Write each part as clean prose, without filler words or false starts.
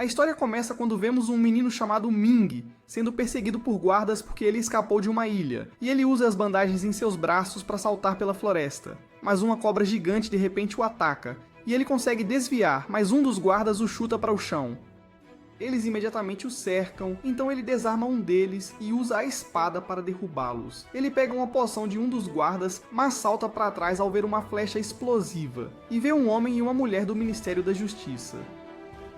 A história começa quando vemos um menino chamado Ming sendo perseguido por guardas porque ele escapou de uma ilha, e ele usa as bandagens em seus braços para saltar pela floresta. Mas uma cobra gigante de repente o ataca, e ele consegue desviar, mas um dos guardas o chuta para o chão. Eles imediatamente o cercam, então ele desarma um deles e usa a espada para derrubá-los. Ele pega uma poção de um dos guardas, mas salta para trás ao ver uma flecha explosiva, e vê um homem e uma mulher do Ministério da Justiça.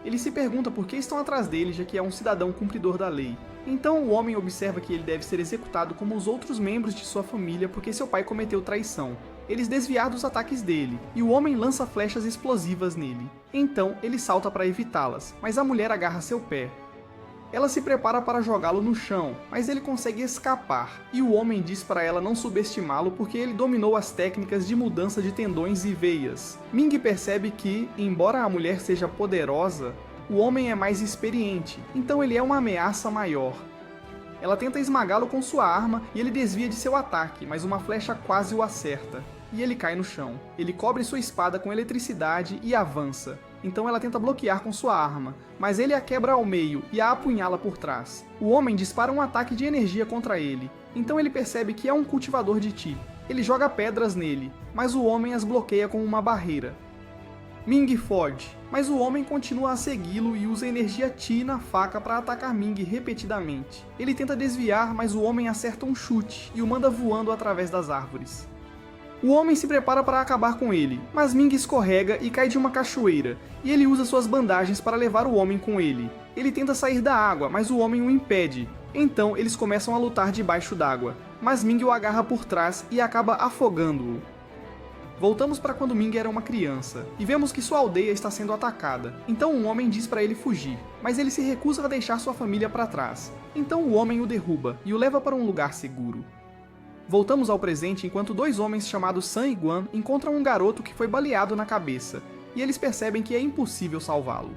Ele se pergunta por que estão atrás dele, já que é um cidadão cumpridor da lei. Então o homem observa que ele deve ser executado como os outros membros de sua família porque seu pai cometeu traição. Eles desviaram dos ataques dele, e o homem lança flechas explosivas nele. Então ele salta para evitá-las, mas a mulher agarra seu pé. Ela se prepara para jogá-lo no chão, mas ele consegue escapar, e o homem diz para ela não subestimá-lo porque ele dominou as técnicas de mudança de tendões e veias. Ming percebe que, embora a mulher seja poderosa, o homem é mais experiente, então ele é uma ameaça maior. Ela tenta esmagá-lo com sua arma e ele desvia de seu ataque, mas uma flecha quase o acerta, e ele cai no chão. Ele cobre sua espada com eletricidade e avança. Então ela tenta bloquear com sua arma, mas ele a quebra ao meio e a apunhala por trás. O homem dispara um ataque de energia contra ele, então ele percebe que é um cultivador de Qi. Ele joga pedras nele, mas o homem as bloqueia com uma barreira. Ming foge, mas o homem continua a segui-lo e usa energia Qi na faca para atacar Ming repetidamente. Ele tenta desviar, mas o homem acerta um chute e o manda voando através das árvores. O homem se prepara para acabar com ele, mas Ming escorrega e cai de uma cachoeira, e ele usa suas bandagens para levar o homem com ele. Ele tenta sair da água, mas o homem o impede. Então eles começam a lutar debaixo d'água, mas Ming o agarra por trás e acaba afogando-o. Voltamos para quando Ming era uma criança, e vemos que sua aldeia está sendo atacada. Então um homem diz para ele fugir, mas ele se recusa a deixar sua família para trás. Então o homem o derruba e o leva para um lugar seguro. Voltamos ao presente enquanto dois homens chamados Sun e Guan encontram um garoto que foi baleado na cabeça, e eles percebem que é impossível salvá-lo.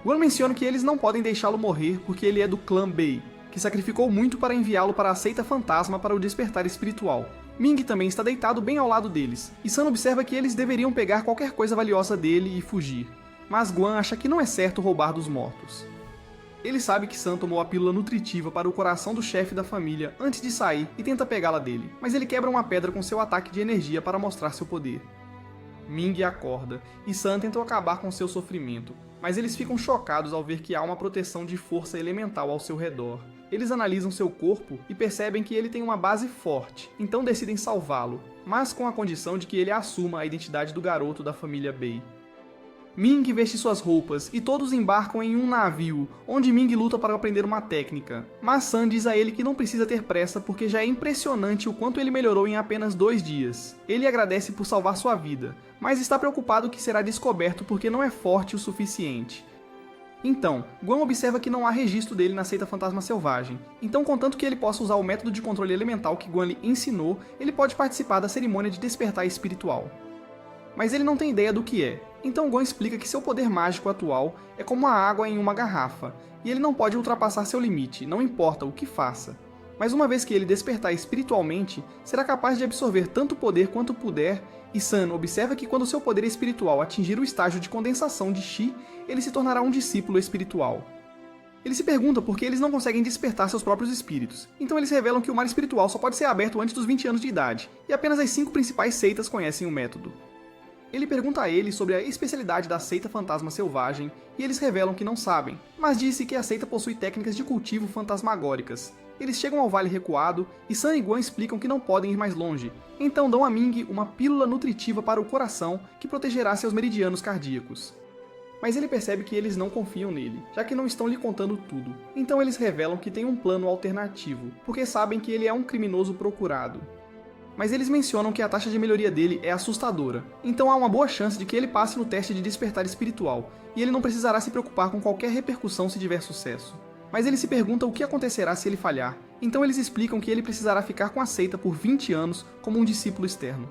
Guan menciona que eles não podem deixá-lo morrer porque ele é do clã Bei, que sacrificou muito para enviá-lo para a seita fantasma para o despertar espiritual. Ming também está deitado bem ao lado deles, e Sun observa que eles deveriam pegar qualquer coisa valiosa dele e fugir. Mas Guan acha que não é certo roubar dos mortos. Ele sabe que Sun tomou a pílula nutritiva para o coração do chefe da família antes de sair e tenta pegá-la dele, mas ele quebra uma pedra com seu ataque de energia para mostrar seu poder. Ming acorda, e Sun tenta acabar com seu sofrimento, mas eles ficam chocados ao ver que há uma proteção de força elemental ao seu redor. Eles analisam seu corpo e percebem que ele tem uma base forte, então decidem salvá-lo, mas com a condição de que ele assuma a identidade do garoto da família Bei. Ming veste suas roupas e todos embarcam em um navio, onde Ming luta para aprender uma técnica. Mas Sun diz a ele que não precisa ter pressa porque já é impressionante o quanto ele melhorou em apenas 2 dias. Ele agradece por salvar sua vida, mas está preocupado que será descoberto porque não é forte o suficiente. Então, Guan observa que não há registro dele na seita fantasma selvagem, então contanto que ele possa usar o método de controle elemental que Guan lhe ensinou, ele pode participar da cerimônia de despertar espiritual. Mas ele não tem ideia do que é, então Guan explica que seu poder mágico atual é como a água em uma garrafa, e ele não pode ultrapassar seu limite, não importa o que faça. Mas uma vez que ele despertar espiritualmente, será capaz de absorver tanto poder quanto puder, e Sun observa que quando seu poder espiritual atingir o estágio de condensação de Qi, ele se tornará um discípulo espiritual. Ele se pergunta por que eles não conseguem despertar seus próprios espíritos, então eles revelam que o mar espiritual só pode ser aberto antes dos 20 anos de idade, e apenas as 5 principais seitas conhecem o método. Ele pergunta a eles sobre a especialidade da seita fantasma selvagem, e eles revelam que não sabem, mas disse que a seita possui técnicas de cultivo fantasmagóricas. Eles chegam ao vale recuado, e Sun e Guan explicam que não podem ir mais longe, então dão a Ming uma pílula nutritiva para o coração que protegerá seus meridianos cardíacos. Mas ele percebe que eles não confiam nele, já que não estão lhe contando tudo. Então eles revelam que tem um plano alternativo, porque sabem que ele é um criminoso procurado. Mas eles mencionam que a taxa de melhoria dele é assustadora, então há uma boa chance de que ele passe no teste de despertar espiritual, e ele não precisará se preocupar com qualquer repercussão se tiver sucesso. Mas ele se pergunta o que acontecerá se ele falhar, então eles explicam que ele precisará ficar com a seita por 20 anos como um discípulo externo.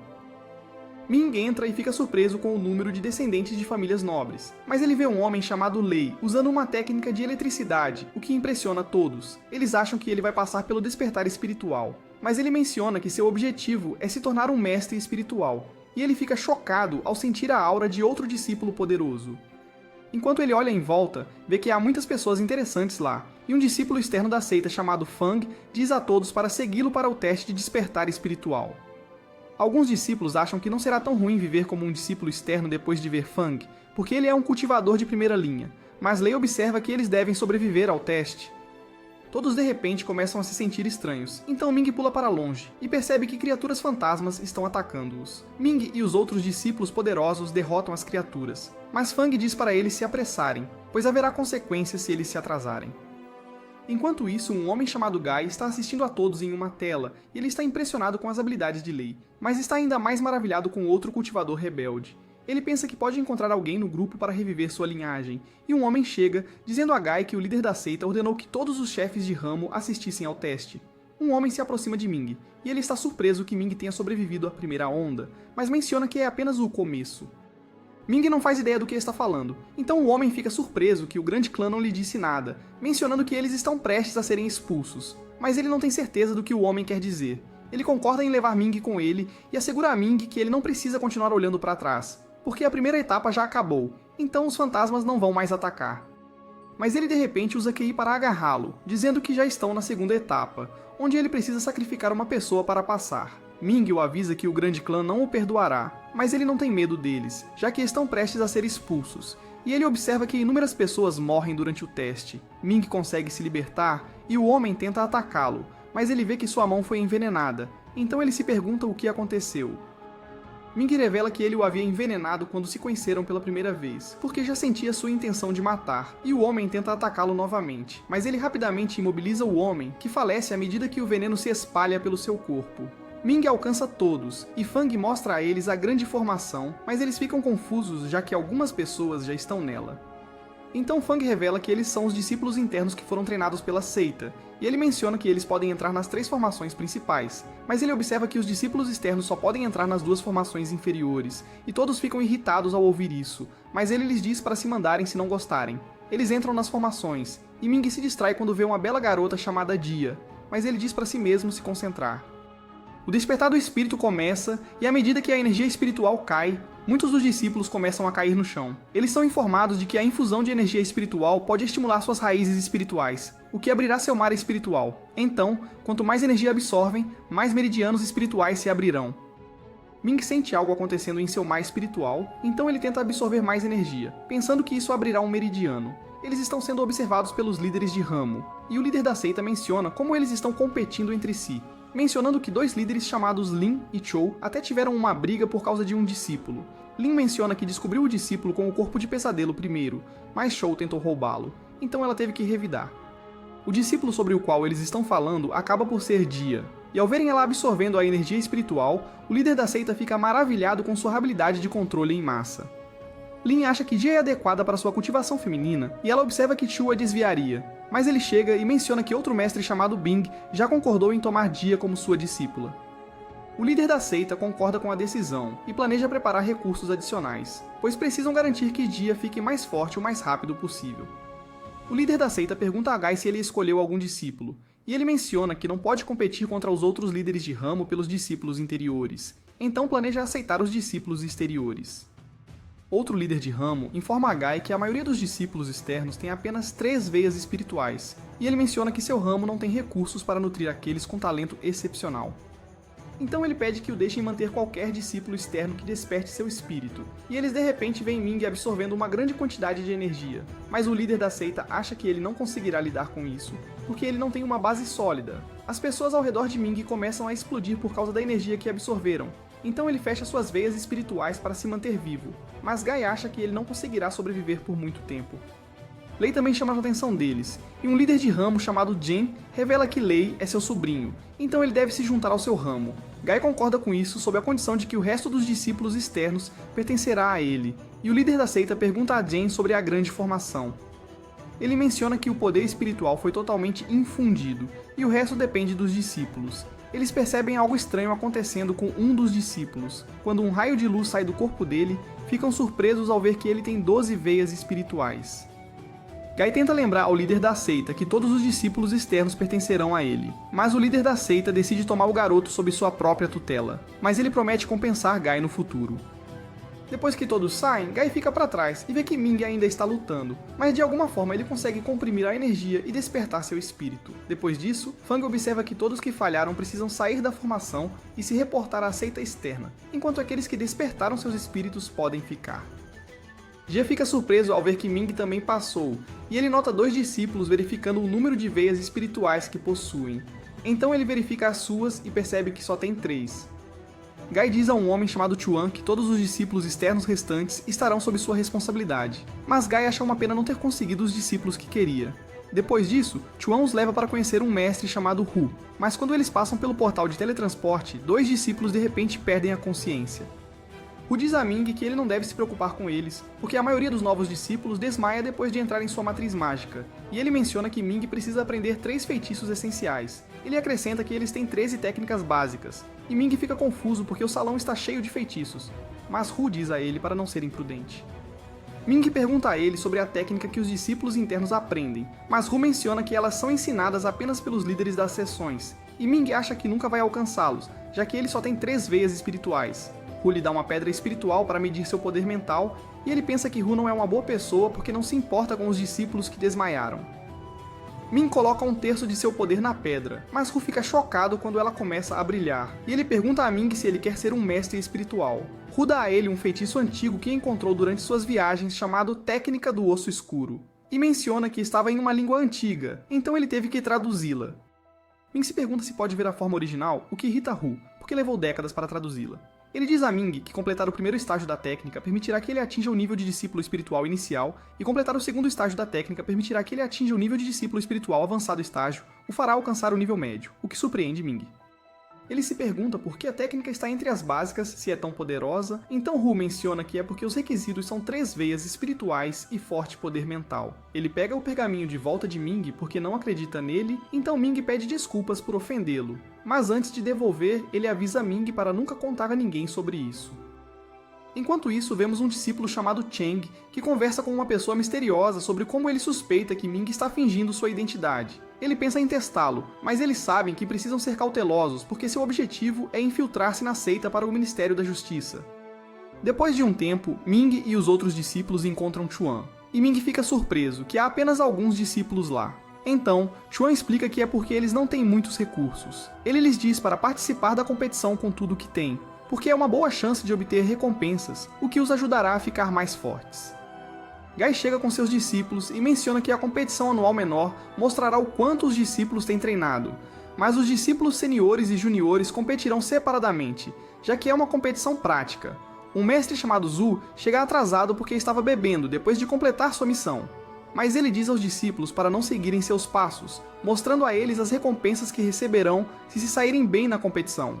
Ming entra e fica surpreso com o número de descendentes de famílias nobres, mas ele vê um homem chamado Lei usando uma técnica de eletricidade, o que impressiona todos. Eles acham que ele vai passar pelo despertar espiritual, mas ele menciona que seu objetivo é se tornar um mestre espiritual, e ele fica chocado ao sentir a aura de outro discípulo poderoso. Enquanto ele olha em volta, vê que há muitas pessoas interessantes lá, e um discípulo externo da seita chamado Fang diz a todos para segui-lo para o teste de despertar espiritual. Alguns discípulos acham que não será tão ruim viver como um discípulo externo depois de ver Fang, porque ele é um cultivador de primeira linha, mas Lei observa que eles devem sobreviver ao teste. Todos de repente começam a se sentir estranhos, então Ming pula para longe e percebe que criaturas fantasmas estão atacando-os. Ming e os outros discípulos poderosos derrotam as criaturas, mas Fang diz para eles se apressarem, pois haverá consequências se eles se atrasarem. Enquanto isso, um homem chamado Guy está assistindo a todos em uma tela e ele está impressionado com as habilidades de Lei, mas está ainda mais maravilhado com outro cultivador rebelde. Ele pensa que pode encontrar alguém no grupo para reviver sua linhagem, e um homem chega, dizendo a Guy que o líder da seita ordenou que todos os chefes de ramo assistissem ao teste. Um homem se aproxima de Ming, e ele está surpreso que Ming tenha sobrevivido à primeira onda, mas menciona que é apenas o começo. Ming não faz ideia do que está falando, então o homem fica surpreso que o grande clã não lhe disse nada, mencionando que eles estão prestes a serem expulsos, mas ele não tem certeza do que o homem quer dizer. Ele concorda em levar Ming com ele e assegura a Ming que ele não precisa continuar olhando para trás, porque a primeira etapa já acabou, então os fantasmas não vão mais atacar. Mas ele de repente usa QI para agarrá-lo, dizendo que já estão na segunda etapa, onde ele precisa sacrificar uma pessoa para passar. Ming o avisa que o grande clã não o perdoará, mas ele não tem medo deles, já que estão prestes a ser expulsos, e ele observa que inúmeras pessoas morrem durante o teste. Ming consegue se libertar e o homem tenta atacá-lo, mas ele vê que sua mão foi envenenada, então ele se pergunta o que aconteceu. Ming revela que ele o havia envenenado quando se conheceram pela primeira vez, porque já sentia sua intenção de matar, e o homem tenta atacá-lo novamente, mas ele rapidamente imobiliza o homem, que falece à medida que o veneno se espalha pelo seu corpo. Ming alcança todos, e Fang mostra a eles a grande formação, mas eles ficam confusos já que algumas pessoas já estão nela. Então Fang revela que eles são os discípulos internos que foram treinados pela seita, e ele menciona que eles podem entrar nas 3 formações principais, mas ele observa que os discípulos externos só podem entrar nas 2 formações inferiores, e todos ficam irritados ao ouvir isso, mas ele lhes diz para se mandarem se não gostarem. Eles entram nas formações, e Ming se distrai quando vê uma bela garota chamada Dia, mas ele diz para si mesmo se concentrar. O despertar do espírito começa, e à medida que a energia espiritual cai, muitos dos discípulos começam a cair no chão. Eles são informados de que a infusão de energia espiritual pode estimular suas raízes espirituais, o que abrirá seu mar espiritual. Então, quanto mais energia absorvem, mais meridianos espirituais se abrirão. Ming sente algo acontecendo em seu mar espiritual, então ele tenta absorver mais energia, pensando que isso abrirá um meridiano. Eles estão sendo observados pelos líderes de ramo, e o líder da seita menciona como eles estão competindo entre si, mencionando que 2 líderes chamados Lin e Chou até tiveram uma briga por causa de um discípulo. Lin menciona que descobriu o discípulo com o corpo de pesadelo primeiro, mas Chou tentou roubá-lo, então ela teve que revidar. O discípulo sobre o qual eles estão falando acaba por ser Dia, e ao verem ela absorvendo a energia espiritual, o líder da seita fica maravilhado com sua habilidade de controle em massa. Lin acha que Dia é adequada para sua cultivação feminina, e ela observa que Chu a desviaria, mas ele chega e menciona que outro mestre chamado Bing já concordou em tomar Dia como sua discípula. O líder da seita concorda com a decisão e planeja preparar recursos adicionais, pois precisam garantir que Dia fique mais forte o mais rápido possível. O líder da seita pergunta a Guy se ele escolheu algum discípulo, e ele menciona que não pode competir contra os outros líderes de ramo pelos discípulos interiores, então planeja aceitar os discípulos exteriores. Outro líder de ramo informa a Guy que a maioria dos discípulos externos tem apenas 3 veias espirituais, e ele menciona que seu ramo não tem recursos para nutrir aqueles com talento excepcional. Então ele pede que o deixem manter qualquer discípulo externo que desperte seu espírito, e eles de repente veem Ming absorvendo uma grande quantidade de energia, mas o líder da seita acha que ele não conseguirá lidar com isso, porque ele não tem uma base sólida. As pessoas ao redor de Ming começam a explodir por causa da energia que absorveram, então ele fecha suas veias espirituais para se manter vivo, mas Guy acha que ele não conseguirá sobreviver por muito tempo. Lei também chama a atenção deles, e um líder de ramo chamado Jen revela que Lei é seu sobrinho, então ele deve se juntar ao seu ramo. Guy concorda com isso sob a condição de que o resto dos discípulos externos pertencerá a ele, e o líder da seita pergunta a Jen sobre a grande formação. Ele menciona que o poder espiritual foi totalmente infundido, e o resto depende dos discípulos. Eles percebem algo estranho acontecendo com um dos discípulos. Quando um raio de luz sai do corpo dele, ficam surpresos ao ver que ele tem 12 veias espirituais. Guy tenta lembrar ao líder da seita que todos os discípulos externos pertencerão a ele, mas o líder da seita decide tomar o garoto sob sua própria tutela, mas ele promete compensar Guy no futuro. Depois que todos saem, Guy fica para trás e vê que Ming ainda está lutando, mas de alguma forma ele consegue comprimir a energia e despertar seu espírito. Depois disso, Fang observa que todos que falharam precisam sair da formação e se reportar à seita externa, enquanto aqueles que despertaram seus espíritos podem ficar. Jie fica surpreso ao ver que Ming também passou, e ele nota 2 discípulos verificando o número de veias espirituais que possuem. Então ele verifica as suas e percebe que só tem 3. Guy diz a um homem chamado Chuan que todos os discípulos externos restantes estarão sob sua responsabilidade, mas Guy acha uma pena não ter conseguido os discípulos que queria. Depois disso, Chuan os leva para conhecer um mestre chamado Hu, mas quando eles passam pelo portal de teletransporte, 2 discípulos de repente perdem a consciência. Hu diz a Ming que ele não deve se preocupar com eles, porque a maioria dos novos discípulos desmaia depois de entrar em sua matriz mágica, e ele menciona que Ming precisa aprender 3 feitiços essenciais. Ele acrescenta que eles têm 13 técnicas básicas, e Ming fica confuso porque o salão está cheio de feitiços, mas Hu diz a ele para não ser imprudente. Ming pergunta a ele sobre a técnica que os discípulos internos aprendem, mas Hu menciona que elas são ensinadas apenas pelos líderes das sessões, e Ming acha que nunca vai alcançá-los, já que ele só tem 3 veias espirituais. Hu lhe dá uma pedra espiritual para medir seu poder mental, e ele pensa que Hu não é uma boa pessoa porque não se importa com os discípulos que desmaiaram. Ming coloca 1/3 de seu poder na pedra, mas Hu fica chocado quando ela começa a brilhar, e ele pergunta a Ming se ele quer ser um mestre espiritual. Hu dá a ele um feitiço antigo que encontrou durante suas viagens chamado Técnica do Osso Escuro, e menciona que estava em uma língua antiga, então ele teve que traduzi-la. Ming se pergunta se pode ver a forma original, o que irrita Hu, porque levou décadas para traduzi-la. Ele diz a Ming que completar o primeiro estágio da técnica permitirá que ele atinja o nível de discípulo espiritual inicial, e completar o segundo estágio da técnica permitirá que ele atinja o nível de discípulo espiritual avançado estágio, o fará alcançar o nível médio, o que surpreende Ming. Ele se pergunta por que a técnica está entre as básicas, se é tão poderosa, então Hu menciona que é porque os requisitos são 3 veias espirituais e forte poder mental. Ele pega o pergaminho de volta de Ming porque não acredita nele, então Ming pede desculpas por ofendê-lo. Mas antes de devolver, ele avisa Ming para nunca contar a ninguém sobre isso. Enquanto isso, vemos um discípulo chamado Cheng, que conversa com uma pessoa misteriosa sobre como ele suspeita que Ming está fingindo sua identidade. Ele pensa em testá-lo, mas eles sabem que precisam ser cautelosos porque seu objetivo é infiltrar-se na seita para o Ministério da Justiça. Depois de um tempo, Ming e os outros discípulos encontram Chuan, e Ming fica surpreso que há apenas alguns discípulos lá. Então, Chuan explica que é porque eles não têm muitos recursos. Ele lhes diz para participar da competição com tudo o que tem, porque é uma boa chance de obter recompensas, o que os ajudará a ficar mais fortes. Guy chega com seus discípulos e menciona que a competição anual menor mostrará o quanto os discípulos têm treinado, mas os discípulos seniores e juniores competirão separadamente, já que é uma competição prática. Um mestre chamado Zhu chega atrasado porque estava bebendo depois de completar sua missão, mas ele diz aos discípulos para não seguirem seus passos, mostrando a eles as recompensas que receberão se saírem bem na competição.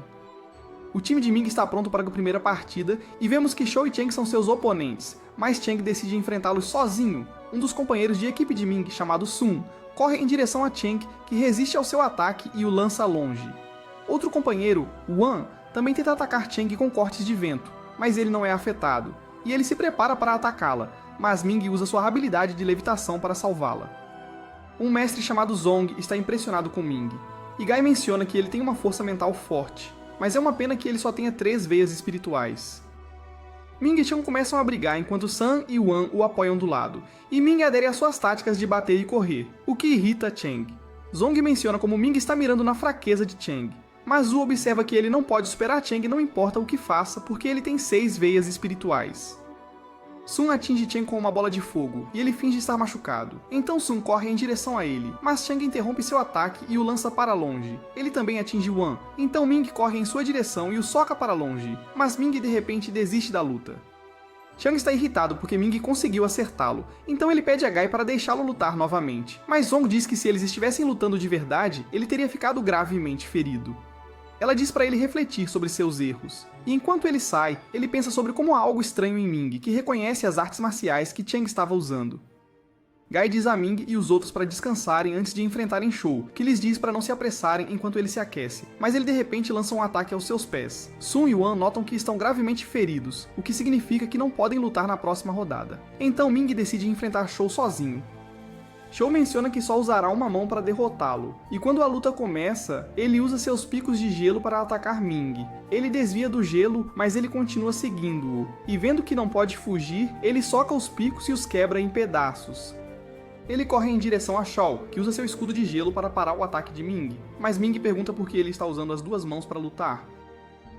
O time de Ming está pronto para a primeira partida e vemos que Shou e Cheng são seus oponentes, mas Cheng decide enfrentá-los sozinho. Um dos companheiros de equipe de Ming, chamado Sun, corre em direção a Cheng, que resiste ao seu ataque e o lança longe. Outro companheiro, Wan, também tenta atacar Cheng com cortes de vento, mas ele não é afetado, e ele se prepara para atacá-la, mas Ming usa sua habilidade de levitação para salvá-la. Um mestre chamado Zong está impressionado com Ming, e Guy menciona que ele tem uma força mental forte, mas é uma pena que ele só tenha 3 veias espirituais. Ming e Chang começam a brigar enquanto Sun e Wan o apoiam do lado, e Ming adere às suas táticas de bater e correr, o que irrita Cheng. Zong menciona como Ming está mirando na fraqueza de Cheng, mas Zhu observa que ele não pode superar Cheng não importa o que faça porque ele tem 6 veias espirituais. Sun atinge Cheng com uma bola de fogo, e ele finge estar machucado. Então Sun corre em direção a ele, mas Cheng interrompe seu ataque e o lança para longe. Ele também atinge Wan, então Ming corre em sua direção e o soca para longe, mas Ming de repente desiste da luta. Chang está irritado porque Ming conseguiu acertá-lo, então ele pede a Guy para deixá-lo lutar novamente, mas Zong diz que se eles estivessem lutando de verdade, ele teria ficado gravemente ferido. Ela diz para ele refletir sobre seus erros, e enquanto ele sai, ele pensa sobre como há algo estranho em Ming, que reconhece as artes marciais que Cheng estava usando. Guy diz a Ming e os outros para descansarem antes de enfrentarem Shou, que lhes diz para não se apressarem enquanto ele se aquece, mas ele de repente lança um ataque aos seus pés. Sun e Wan notam que estão gravemente feridos, o que significa que não podem lutar na próxima rodada. Então Ming decide enfrentar Shou sozinho. Shou menciona que só usará uma mão para derrotá-lo, e quando a luta começa, ele usa seus picos de gelo para atacar Ming. Ele desvia do gelo, mas ele continua seguindo-o, e vendo que não pode fugir, ele soca os picos e os quebra em pedaços. Ele corre em direção a Shao, que usa seu escudo de gelo para parar o ataque de Ming, mas Ming pergunta por que ele está usando as duas mãos para lutar.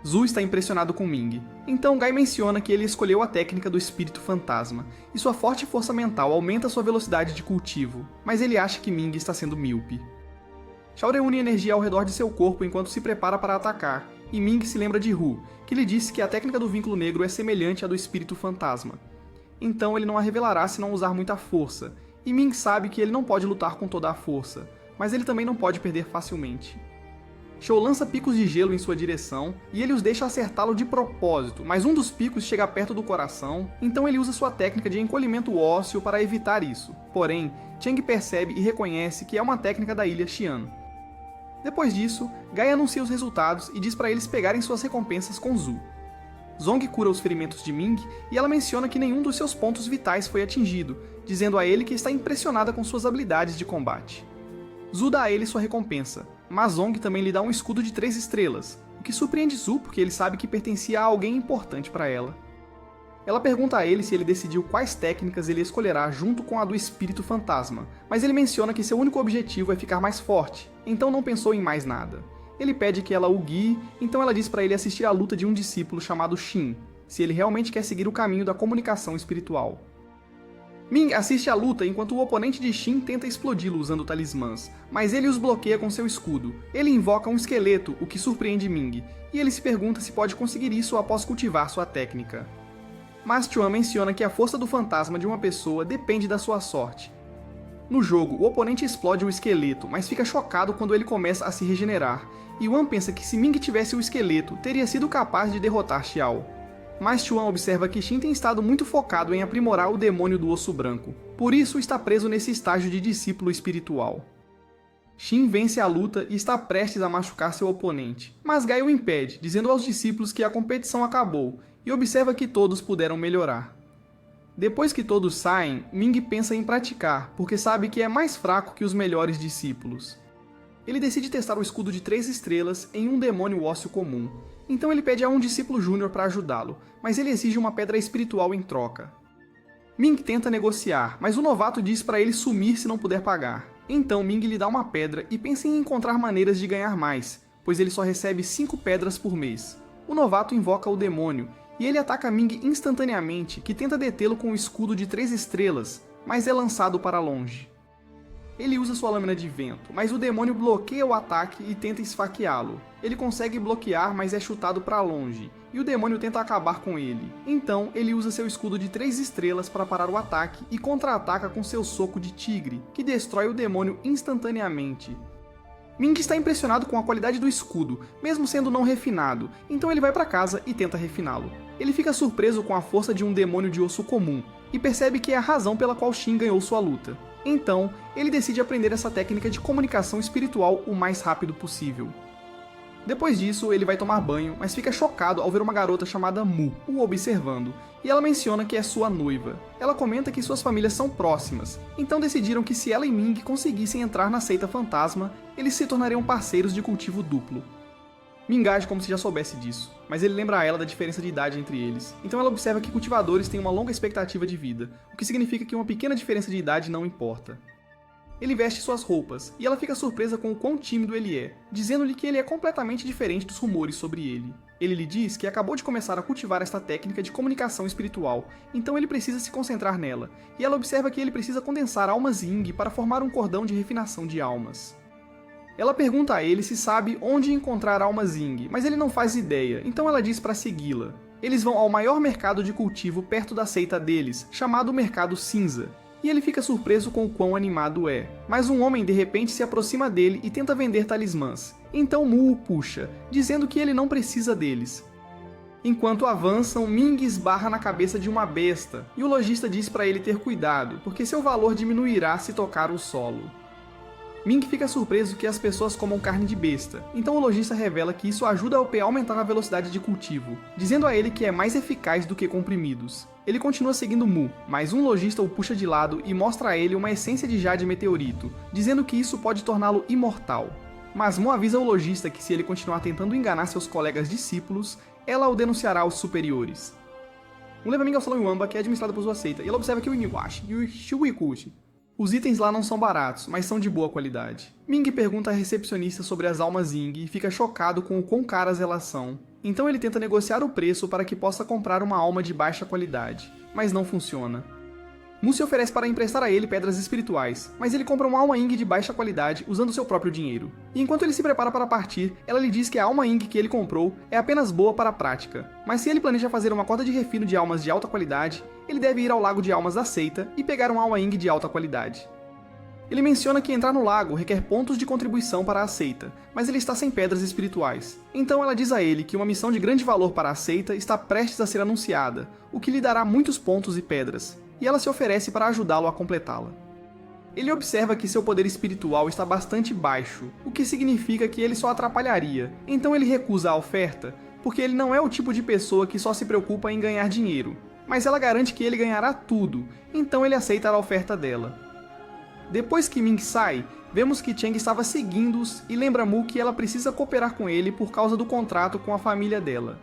Zu está impressionado com Ming, então Guy menciona que ele escolheu a técnica do espírito fantasma, e sua forte força mental aumenta sua velocidade de cultivo, mas ele acha que Ming está sendo míope. Shao reúne energia ao redor de seu corpo enquanto se prepara para atacar, e Ming se lembra de Hu, que lhe disse que a técnica do vínculo negro é semelhante à do espírito fantasma. Então ele não a revelará se não usar muita força, e Ming sabe que ele não pode lutar com toda a força, mas ele também não pode perder facilmente. Shou lança picos de gelo em sua direção, e ele os deixa acertá-lo de propósito, mas um dos picos chega perto do coração, então ele usa sua técnica de encolhimento ósseo para evitar isso. Porém, Chang percebe e reconhece que é uma técnica da ilha Xi'an. Depois disso, Guy anuncia os resultados e diz para eles pegarem suas recompensas com Zu. Zong cura os ferimentos de Ming, e ela menciona que nenhum dos seus pontos vitais foi atingido, dizendo a ele que está impressionada com suas habilidades de combate. Zu dá a ele sua recompensa, mas Zong também lhe dá um escudo de 3 estrelas, o que surpreende Zu porque ele sabe que pertencia a alguém importante para ela. Ela pergunta a ele se ele decidiu quais técnicas ele escolherá junto com a do espírito fantasma, mas ele menciona que seu único objetivo é ficar mais forte, então não pensou em mais nada. Ele pede que ela o guie, então ela diz para ele assistir à luta de um discípulo chamado Xin, se ele realmente quer seguir o caminho da comunicação espiritual. Ming assiste à luta enquanto o oponente de Xin tenta explodi-lo usando talismãs, mas ele os bloqueia com seu escudo. Ele invoca um esqueleto, o que surpreende Ming, e ele se pergunta se pode conseguir isso após cultivar sua técnica. Mas Chuan menciona que a força do fantasma de uma pessoa depende da sua sorte. No jogo, o oponente explode o esqueleto, mas fica chocado quando ele começa a se regenerar, e Wan pensa que se Ming tivesse o esqueleto, teria sido capaz de derrotar Xiao. Mas Chuan observa que Xin tem estado muito focado em aprimorar o demônio do osso branco, por isso está preso nesse estágio de discípulo espiritual. Xin vence a luta e está prestes a machucar seu oponente, mas Guy o impede, dizendo aos discípulos que a competição acabou, e observa que todos puderam melhorar. Depois que todos saem, Ming pensa em praticar, porque sabe que é mais fraco que os melhores discípulos. Ele decide testar o escudo de 3 estrelas em um demônio ósseo comum, então ele pede a um discípulo júnior para ajudá-lo, mas ele exige uma pedra espiritual em troca. Ming tenta negociar, mas o novato diz para ele sumir se não puder pagar. Então Ming lhe dá uma pedra e pensa em encontrar maneiras de ganhar mais, pois ele só recebe 5 pedras por mês. O novato invoca o demônio, e ele ataca Ming instantaneamente, que tenta detê-lo com o escudo de 3 estrelas, mas é lançado para longe. Ele usa sua lâmina de vento, mas o demônio bloqueia o ataque e tenta esfaqueá-lo. Ele consegue bloquear, mas é chutado para longe, e o demônio tenta acabar com ele. Então, ele usa seu escudo de 3 estrelas para parar o ataque e contra-ataca com seu soco de tigre, que destrói o demônio instantaneamente. Ming está impressionado com a qualidade do escudo, mesmo sendo não refinado, então ele vai para casa e tenta refiná-lo. Ele fica surpreso com a força de um demônio de osso comum, e percebe que é a razão pela qual Xin ganhou sua luta. Então, ele decide aprender essa técnica de comunicação espiritual o mais rápido possível. Depois disso, ele vai tomar banho, mas fica chocado ao ver uma garota chamada Mu o observando, e ela menciona que é sua noiva. Ela comenta que suas famílias são próximas, então decidiram que se ela e Ming conseguissem entrar na seita fantasma, eles se tornariam parceiros de cultivo duplo. Ming age como se já soubesse disso, mas ele lembra a ela da diferença de idade entre eles, então ela observa que cultivadores têm uma longa expectativa de vida, o que significa que uma pequena diferença de idade não importa. Ele veste suas roupas, e ela fica surpresa com o quão tímido ele é, dizendo-lhe que ele é completamente diferente dos rumores sobre ele. Ele lhe diz que acabou de começar a cultivar esta técnica de comunicação espiritual, então ele precisa se concentrar nela, e ela observa que ele precisa condensar almas Ying para formar um cordão de refinação de almas. Ela pergunta a ele se sabe onde encontrar almas Ying, mas ele não faz ideia, então ela diz para segui-la. Eles vão ao maior mercado de cultivo perto da seita deles, chamado Mercado Cinza, e ele fica surpreso com o quão animado é. Mas um homem de repente se aproxima dele e tenta vender talismãs, então Mu o puxa, dizendo que ele não precisa deles. Enquanto avançam, Ming esbarra na cabeça de uma besta, e o lojista diz para ele ter cuidado, porque seu valor diminuirá se tocar o solo. Ming fica surpreso que as pessoas comam carne de besta, então o lojista revela que isso ajuda a OP a aumentar a velocidade de cultivo, dizendo a ele que é mais eficaz do que comprimidos. Ele continua seguindo Mu, mas um lojista o puxa de lado e mostra a ele uma essência de jade meteorito, dizendo que isso pode torná-lo imortal. Mas Mu avisa o lojista que se ele continuar tentando enganar seus colegas discípulos, ela o denunciará aos superiores. Um leva Ming ao salão Yuanba, que é administrado por sua seita, e ela observa que o Iniwashi e o Shuikushi. Os itens lá não são baratos, mas são de boa qualidade. Ming pergunta à recepcionista sobre as almas Ying e fica chocado com o quão caras elas são. Então ele tenta negociar o preço para que possa comprar uma alma de baixa qualidade, mas não funciona. Mu se oferece para emprestar a ele pedras espirituais, mas ele compra uma alma Ying de baixa qualidade usando seu próprio dinheiro. E enquanto ele se prepara para partir, ela lhe diz que a alma Ying que ele comprou é apenas boa para a prática, mas se ele planeja fazer uma corda de refino de almas de alta qualidade, ele deve ir ao lago de almas da seita e pegar uma alma Ying de alta qualidade. Ele menciona que entrar no lago requer pontos de contribuição para a seita, mas ele está sem pedras espirituais. Então ela diz a ele que uma missão de grande valor para a seita está prestes a ser anunciada, o que lhe dará muitos pontos e pedras, e ela se oferece para ajudá-lo a completá-la. Ele observa que seu poder espiritual está bastante baixo, o que significa que ele só atrapalharia, então ele recusa a oferta, porque ele não é o tipo de pessoa que só se preocupa em ganhar dinheiro, mas ela garante que ele ganhará tudo, então ele aceita a oferta dela. Depois que Ming sai, vemos que Cheng estava seguindo-os e lembra Mu que ela precisa cooperar com ele por causa do contrato com a família dela.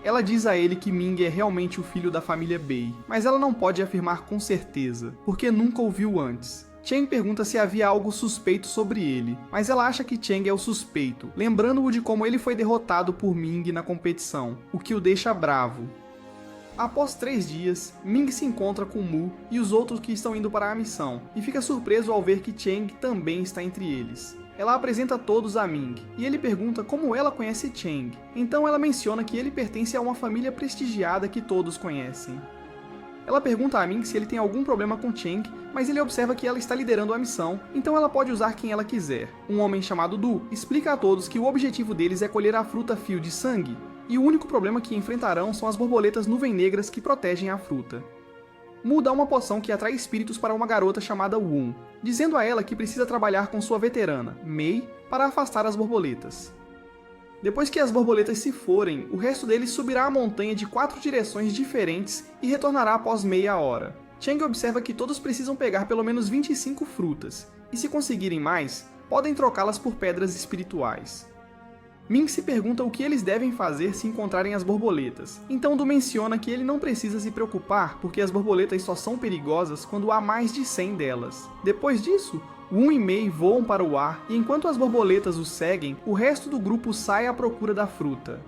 Ela diz a ele que Ming é realmente o filho da família Bei, mas ela não pode afirmar com certeza, porque nunca o viu antes. Cheng pergunta se havia algo suspeito sobre ele, mas ela acha que Cheng é o suspeito, lembrando-o de como ele foi derrotado por Ming na competição, o que o deixa bravo. Após 3 dias, Ming se encontra com Mu e os outros que estão indo para a missão, e fica surpreso ao ver que Cheng também está entre eles. Ela apresenta todos a Ming, e ele pergunta como ela conhece Cheng. Então ela menciona que ele pertence a uma família prestigiada que todos conhecem. Ela pergunta a Ming se ele tem algum problema com Cheng, mas ele observa que ela está liderando a missão, então ela pode usar quem ela quiser. Um homem chamado Du explica a todos que o objetivo deles é colher a fruta fio de sangue, e o único problema que enfrentarão são as borboletas nuvem negras que protegem a fruta. Mu dá uma poção que atrai espíritos para uma garota chamada Wun, dizendo a ela que precisa trabalhar com sua veterana, Mei, para afastar as borboletas. Depois que as borboletas se forem, o resto deles subirá a montanha de 4 direções diferentes e retornará após meia hora. Cheng observa que todos precisam pegar pelo menos 25 frutas, e se conseguirem mais, podem trocá-las por pedras espirituais. Ming se pergunta o que eles devem fazer se encontrarem as borboletas, então Du menciona que ele não precisa se preocupar porque as borboletas só são perigosas quando há mais de 100 delas. Depois disso, Wun e Mei voam para o ar e enquanto as borboletas os seguem, o resto do grupo sai à procura da fruta.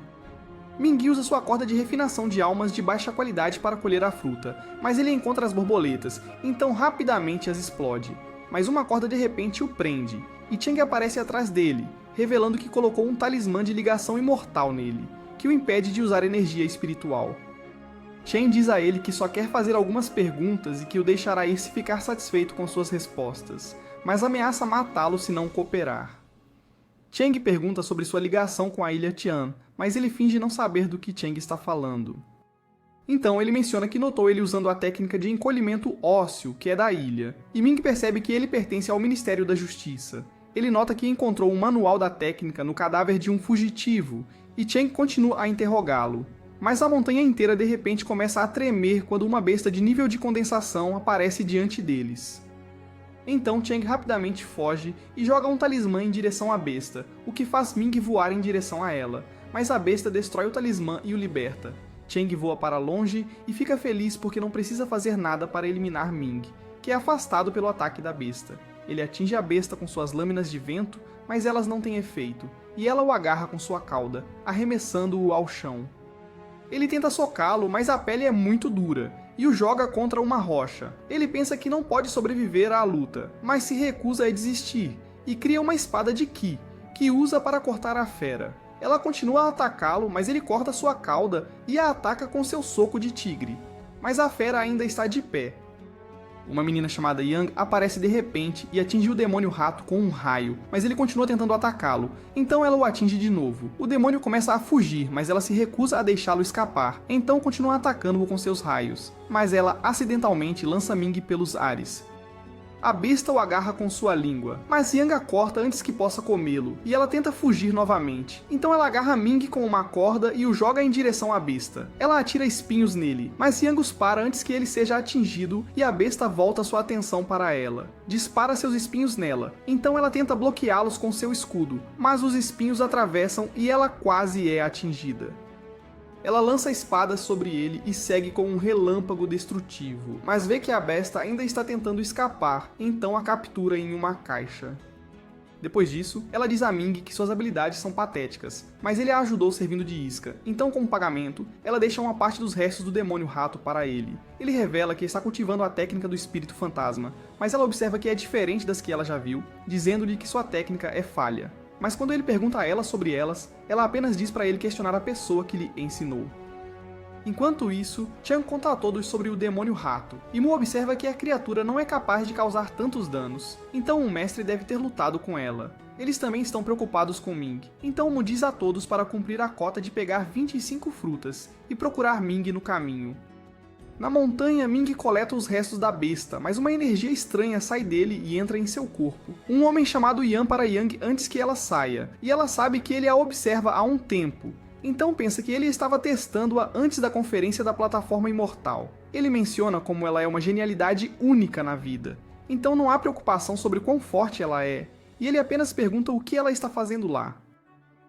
Ming usa sua corda de refinação de almas de baixa qualidade para colher a fruta, mas ele encontra as borboletas, então rapidamente as explode. Mas uma corda de repente o prende, e Cheng aparece atrás dele, revelando que colocou um talismã de ligação imortal nele, que o impede de usar energia espiritual. Cheng diz a ele que só quer fazer algumas perguntas e que o deixará ir se ficar satisfeito com suas respostas, mas ameaça matá-lo se não cooperar. Cheng pergunta sobre sua ligação com a ilha Tian, mas ele finge não saber do que Cheng está falando. Então ele menciona que notou ele usando a técnica de encolhimento ósseo, que é da ilha, e Ming percebe que ele pertence ao Ministério da Justiça. Ele nota que encontrou um manual da técnica no cadáver de um fugitivo, e Cheng continua a interrogá-lo. Mas a montanha inteira de repente começa a tremer quando uma besta de nível de condensação aparece diante deles. Então Cheng rapidamente foge e joga um talismã em direção à besta, o que faz Ming voar em direção a ela, mas a besta destrói o talismã e o liberta. Cheng voa para longe e fica feliz porque não precisa fazer nada para eliminar Ming, que é afastado pelo ataque da besta. Ele atinge a besta com suas lâminas de vento, mas elas não têm efeito, e ela o agarra com sua cauda, arremessando-o ao chão. Ele tenta socá-lo, mas a pele é muito dura, e o joga contra uma rocha. Ele pensa que não pode sobreviver à luta, mas se recusa a desistir, e cria uma espada de Ki, que usa para cortar a fera. Ela continua a atacá-lo, mas ele corta sua cauda e a ataca com seu soco de tigre. Mas a fera ainda está de pé. Uma menina chamada Yang aparece de repente e atinge o demônio rato com um raio, mas ele continua tentando atacá-lo, então ela o atinge de novo. O demônio começa a fugir, mas ela se recusa a deixá-lo escapar, então continua atacando-o com seus raios, mas ela acidentalmente lança Ming pelos ares. A besta o agarra com sua língua, mas Yang a corta antes que possa comê-lo, e ela tenta fugir novamente. Então ela agarra Ming com uma corda e o joga em direção à besta. Ela atira espinhos nele, mas Yang os para antes que ele seja atingido e a besta volta sua atenção para ela. Dispara seus espinhos nela, então ela tenta bloqueá-los com seu escudo, mas os espinhos atravessam e ela quase é atingida. Ela lança espadas sobre ele e segue com um relâmpago destrutivo, mas vê que a besta ainda está tentando escapar, então a captura em uma caixa. Depois disso, ela diz a Ming que suas habilidades são patéticas, mas ele a ajudou servindo de isca, então como pagamento, ela deixa uma parte dos restos do demônio rato para ele. Ele revela que está cultivando a técnica do espírito fantasma, mas ela observa que é diferente das que ela já viu, dizendo-lhe que sua técnica é falha. Mas quando ele pergunta a ela sobre elas, ela apenas diz para ele questionar a pessoa que lhe ensinou. Enquanto isso, Chang conta a todos sobre o demônio rato, e Mu observa que a criatura não é capaz de causar tantos danos, então o mestre deve ter lutado com ela. Eles também estão preocupados com Ming, então Mu diz a todos para cumprir a cota de pegar 25 frutas e procurar Ming no caminho. Na montanha, Ming coleta os restos da besta, mas uma energia estranha sai dele e entra em seu corpo. Um homem chamado Yan para Yang antes que ela saia, e ela sabe que ele a observa há um tempo, então pensa que ele estava testando-a antes da conferência da plataforma imortal. Ele menciona como ela é uma genialidade única na vida, então não há preocupação sobre quão forte ela é, e ele apenas pergunta o que ela está fazendo lá.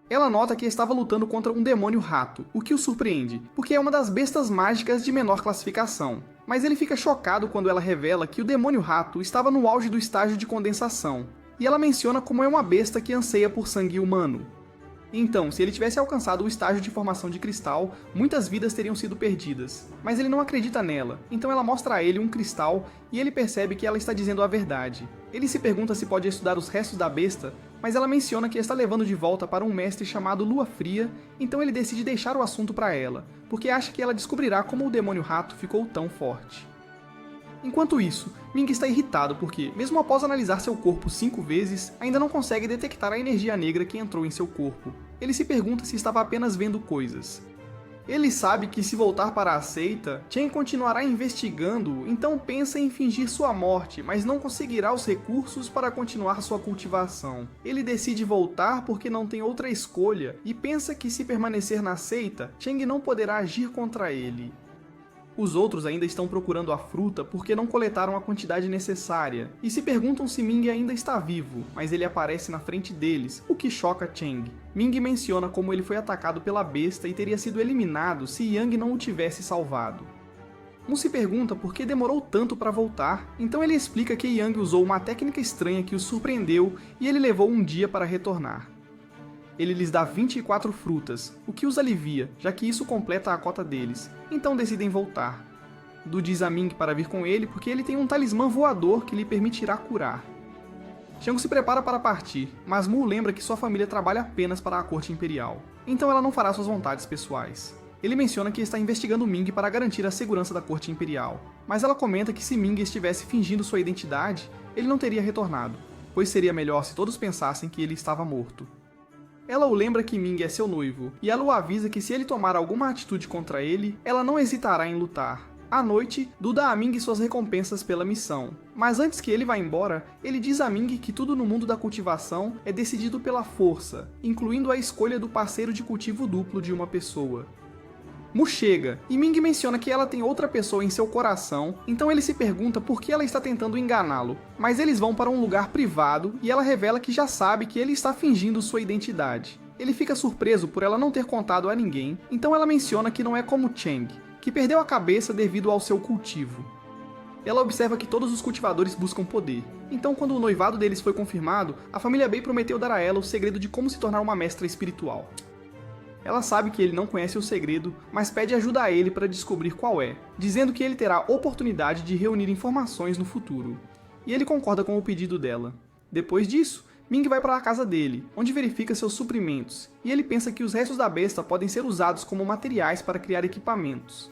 Ela nota que estava lutando contra um demônio rato, o que o surpreende, porque é uma das bestas mágicas de menor classificação. Mas ele fica chocado quando ela revela que o demônio rato estava no auge do estágio de condensação, e ela menciona como é uma besta que anseia por sangue humano. Então, se ele tivesse alcançado o estágio de formação de cristal, muitas vidas teriam sido perdidas. Mas ele não acredita nela, então ela mostra a ele um cristal e ele percebe que ela está dizendo a verdade. Ele se pergunta se pode estudar os restos da besta, mas ela menciona que está levando de volta para um mestre chamado Lua Fria, então ele decide deixar o assunto para ela, porque acha que ela descobrirá como o demônio rato ficou tão forte. Enquanto isso, Ming está irritado porque, mesmo após analisar seu corpo 5 vezes, ainda não consegue detectar a energia negra que entrou em seu corpo. Ele se pergunta se estava apenas vendo coisas. Ele sabe que se voltar para a seita, Chen continuará investigando, então pensa em fingir sua morte, mas não conseguirá os recursos para continuar sua cultivação. Ele decide voltar porque não tem outra escolha e pensa que se permanecer na seita, Cheng não poderá agir contra ele. Os outros ainda estão procurando a fruta porque não coletaram a quantidade necessária, e se perguntam se Ming ainda está vivo, mas ele aparece na frente deles, o que choca Cheng. Ming menciona como ele foi atacado pela besta e teria sido eliminado se Yang não o tivesse salvado. Mu se pergunta por que demorou tanto para voltar, então ele explica que Yang usou uma técnica estranha que o surpreendeu e ele levou um dia para retornar. Ele lhes dá 24 frutas, o que os alivia, já que isso completa a cota deles, então decidem voltar. Du diz a Ming para vir com ele porque ele tem um talismã voador que lhe permitirá curar. Xiang se prepara para partir, mas Mu lembra que sua família trabalha apenas para a corte imperial, então ela não fará suas vontades pessoais. Ele menciona que está investigando Ming para garantir a segurança da corte imperial, mas ela comenta que se Ming estivesse fingindo sua identidade, ele não teria retornado, pois seria melhor se todos pensassem que ele estava morto. Ela o lembra que Ming é seu noivo, e ela o avisa que se ele tomar alguma atitude contra ele, ela não hesitará em lutar. À noite, Du dá a Ming suas recompensas pela missão, mas antes que ele vá embora, ele diz a Ming que tudo no mundo da cultivação é decidido pela força, incluindo a escolha do parceiro de cultivo duplo de uma pessoa. Mu chega, e Ming menciona que ela tem outra pessoa em seu coração, então ele se pergunta por que ela está tentando enganá-lo. Mas eles vão para um lugar privado e ela revela que já sabe que ele está fingindo sua identidade. Ele fica surpreso por ela não ter contado a ninguém, então ela menciona que não é como Cheng, que perdeu a cabeça devido ao seu cultivo. Ela observa que todos os cultivadores buscam poder, então quando o noivado deles foi confirmado, a família Bei prometeu dar a ela o segredo de como se tornar uma mestra espiritual. Ela sabe que ele não conhece o segredo, mas pede ajuda a ele para descobrir qual é, dizendo que ele terá oportunidade de reunir informações no futuro. E ele concorda com o pedido dela. Depois disso, Ming vai para a casa dele, onde verifica seus suprimentos, e ele pensa que os restos da besta podem ser usados como materiais para criar equipamentos.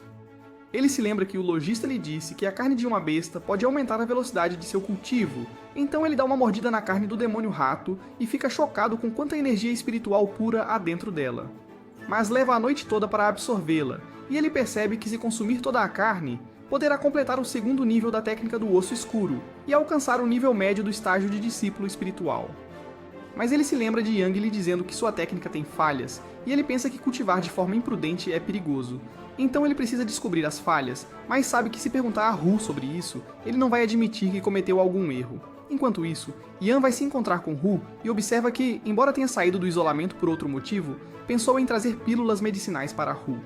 Ele se lembra que o lojista lhe disse que a carne de uma besta pode aumentar a velocidade de seu cultivo, então ele dá uma mordida na carne do demônio rato e fica chocado com quanta energia espiritual pura há dentro dela. Mas leva a noite toda para absorvê-la, e ele percebe que se consumir toda a carne, poderá completar o segundo nível da técnica do osso escuro e alcançar o nível médio do estágio de discípulo espiritual. Mas ele se lembra de Yang lhe dizendo que sua técnica tem falhas, e ele pensa que cultivar de forma imprudente é perigoso. Então ele precisa descobrir as falhas, mas sabe que se perguntar a Hu sobre isso, ele não vai admitir que cometeu algum erro. Enquanto isso, Yan vai se encontrar com Hu e observa que, embora tenha saído do isolamento por outro motivo, pensou em trazer pílulas medicinais para Hu.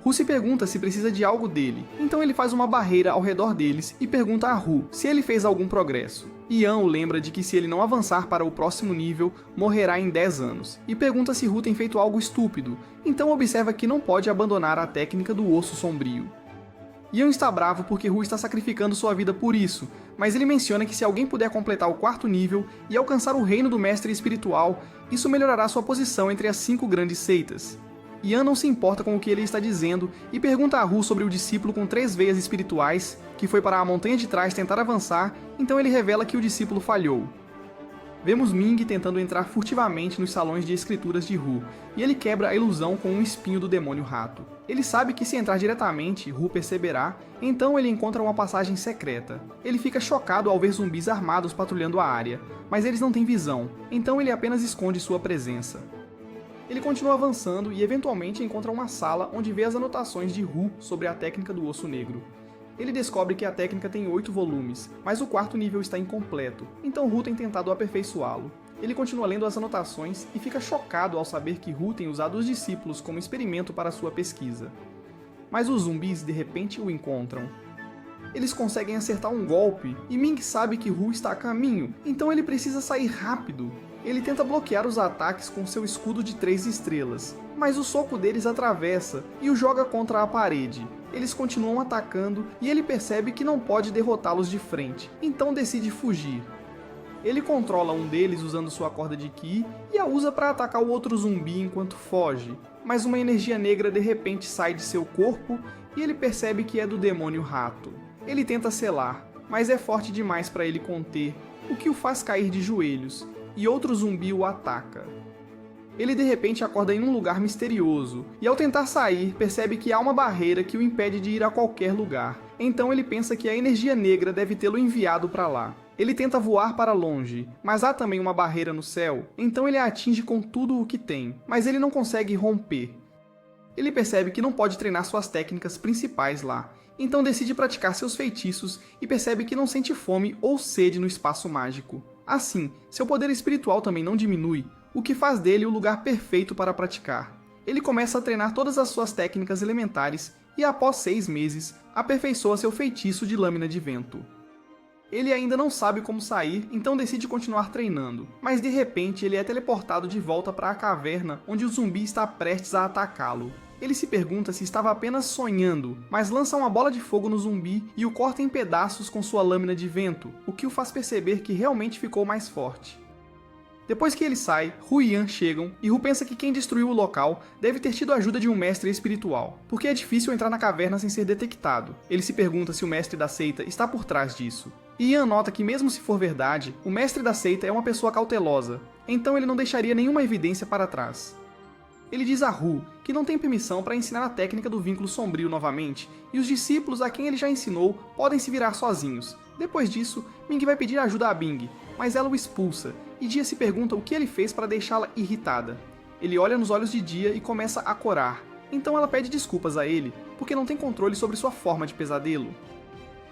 Hu se pergunta se precisa de algo dele, então ele faz uma barreira ao redor deles e pergunta a Hu se ele fez algum progresso. Yan o lembra de que se ele não avançar para o próximo nível, morrerá em 10 anos, e pergunta se Hu tem feito algo estúpido, então observa que não pode abandonar a técnica do osso sombrio. Yan está bravo porque Hu está sacrificando sua vida por isso, mas ele menciona que se alguém puder completar o 4º nível e alcançar o reino do mestre espiritual, isso melhorará sua posição entre as 5 grandes seitas. Yan não se importa com o que ele está dizendo e pergunta a Hu sobre o discípulo com 3 veias espirituais, que foi para a montanha de trás tentar avançar, então ele revela que o discípulo falhou. Vemos Ming tentando entrar furtivamente nos salões de escrituras de Hu, e ele quebra a ilusão com um espinho do demônio rato. Ele sabe que se entrar diretamente, Hu perceberá, então ele encontra uma passagem secreta. Ele fica chocado ao ver zumbis armados patrulhando a área, mas eles não têm visão, então ele apenas esconde sua presença. Ele continua avançando e eventualmente encontra uma sala onde vê as anotações de Hu sobre a técnica do osso negro. Ele descobre que a técnica tem 8 volumes, mas o 4º nível está incompleto, então Hu tem tentado aperfeiçoá-lo. Ele continua lendo as anotações e fica chocado ao saber que Hu tem usado os discípulos como experimento para sua pesquisa. Mas os zumbis de repente o encontram. Eles conseguem acertar um golpe e Ming sabe que Hu está a caminho, então ele precisa sair rápido. Ele tenta bloquear os ataques com seu escudo de 3 estrelas, mas o soco deles atravessa e o joga contra a parede. Eles continuam atacando e ele percebe que não pode derrotá-los de frente, então decide fugir. Ele controla um deles usando sua corda de ki e a usa para atacar o outro zumbi enquanto foge, mas uma energia negra de repente sai de seu corpo e ele percebe que é do demônio rato. Ele tenta selar, mas é forte demais para ele conter, o que o faz cair de joelhos, e outro zumbi o ataca. Ele de repente acorda em um lugar misterioso, e ao tentar sair, percebe que há uma barreira que o impede de ir a qualquer lugar. Então ele pensa que a energia negra deve tê-lo enviado para lá. Ele tenta voar para longe, mas há também uma barreira no céu, então ele a atinge com tudo o que tem, mas ele não consegue romper. Ele percebe que não pode treinar suas técnicas principais lá, então decide praticar seus feitiços e percebe que não sente fome ou sede no espaço mágico. Assim, seu poder espiritual também não diminui, o que faz dele o lugar perfeito para praticar. Ele começa a treinar todas as suas técnicas elementares e, após 6 meses, aperfeiçoa seu feitiço de lâmina de vento. Ele ainda não sabe como sair, então decide continuar treinando, mas de repente ele é teleportado de volta para a caverna onde o zumbi está prestes a atacá-lo. Ele se pergunta se estava apenas sonhando, mas lança uma bola de fogo no zumbi e o corta em pedaços com sua lâmina de vento, o que o faz perceber que realmente ficou mais forte. Depois que ele sai, Hu e Yan chegam, e Hu pensa que quem destruiu o local deve ter tido a ajuda de um mestre espiritual, porque é difícil entrar na caverna sem ser detectado. Ele se pergunta se o mestre da seita está por trás disso. E Yan nota que mesmo se for verdade, o mestre da seita é uma pessoa cautelosa, então ele não deixaria nenhuma evidência para trás. Ele diz a Hu que não tem permissão para ensinar a técnica do vínculo sombrio novamente, e os discípulos a quem ele já ensinou podem se virar sozinhos. Depois disso, Ming vai pedir ajuda a Bing, mas ela o expulsa, e Dia se pergunta o que ele fez para deixá-la irritada. Ele olha nos olhos de Dia e começa a corar, então ela pede desculpas a ele, porque não tem controle sobre sua forma de pesadelo.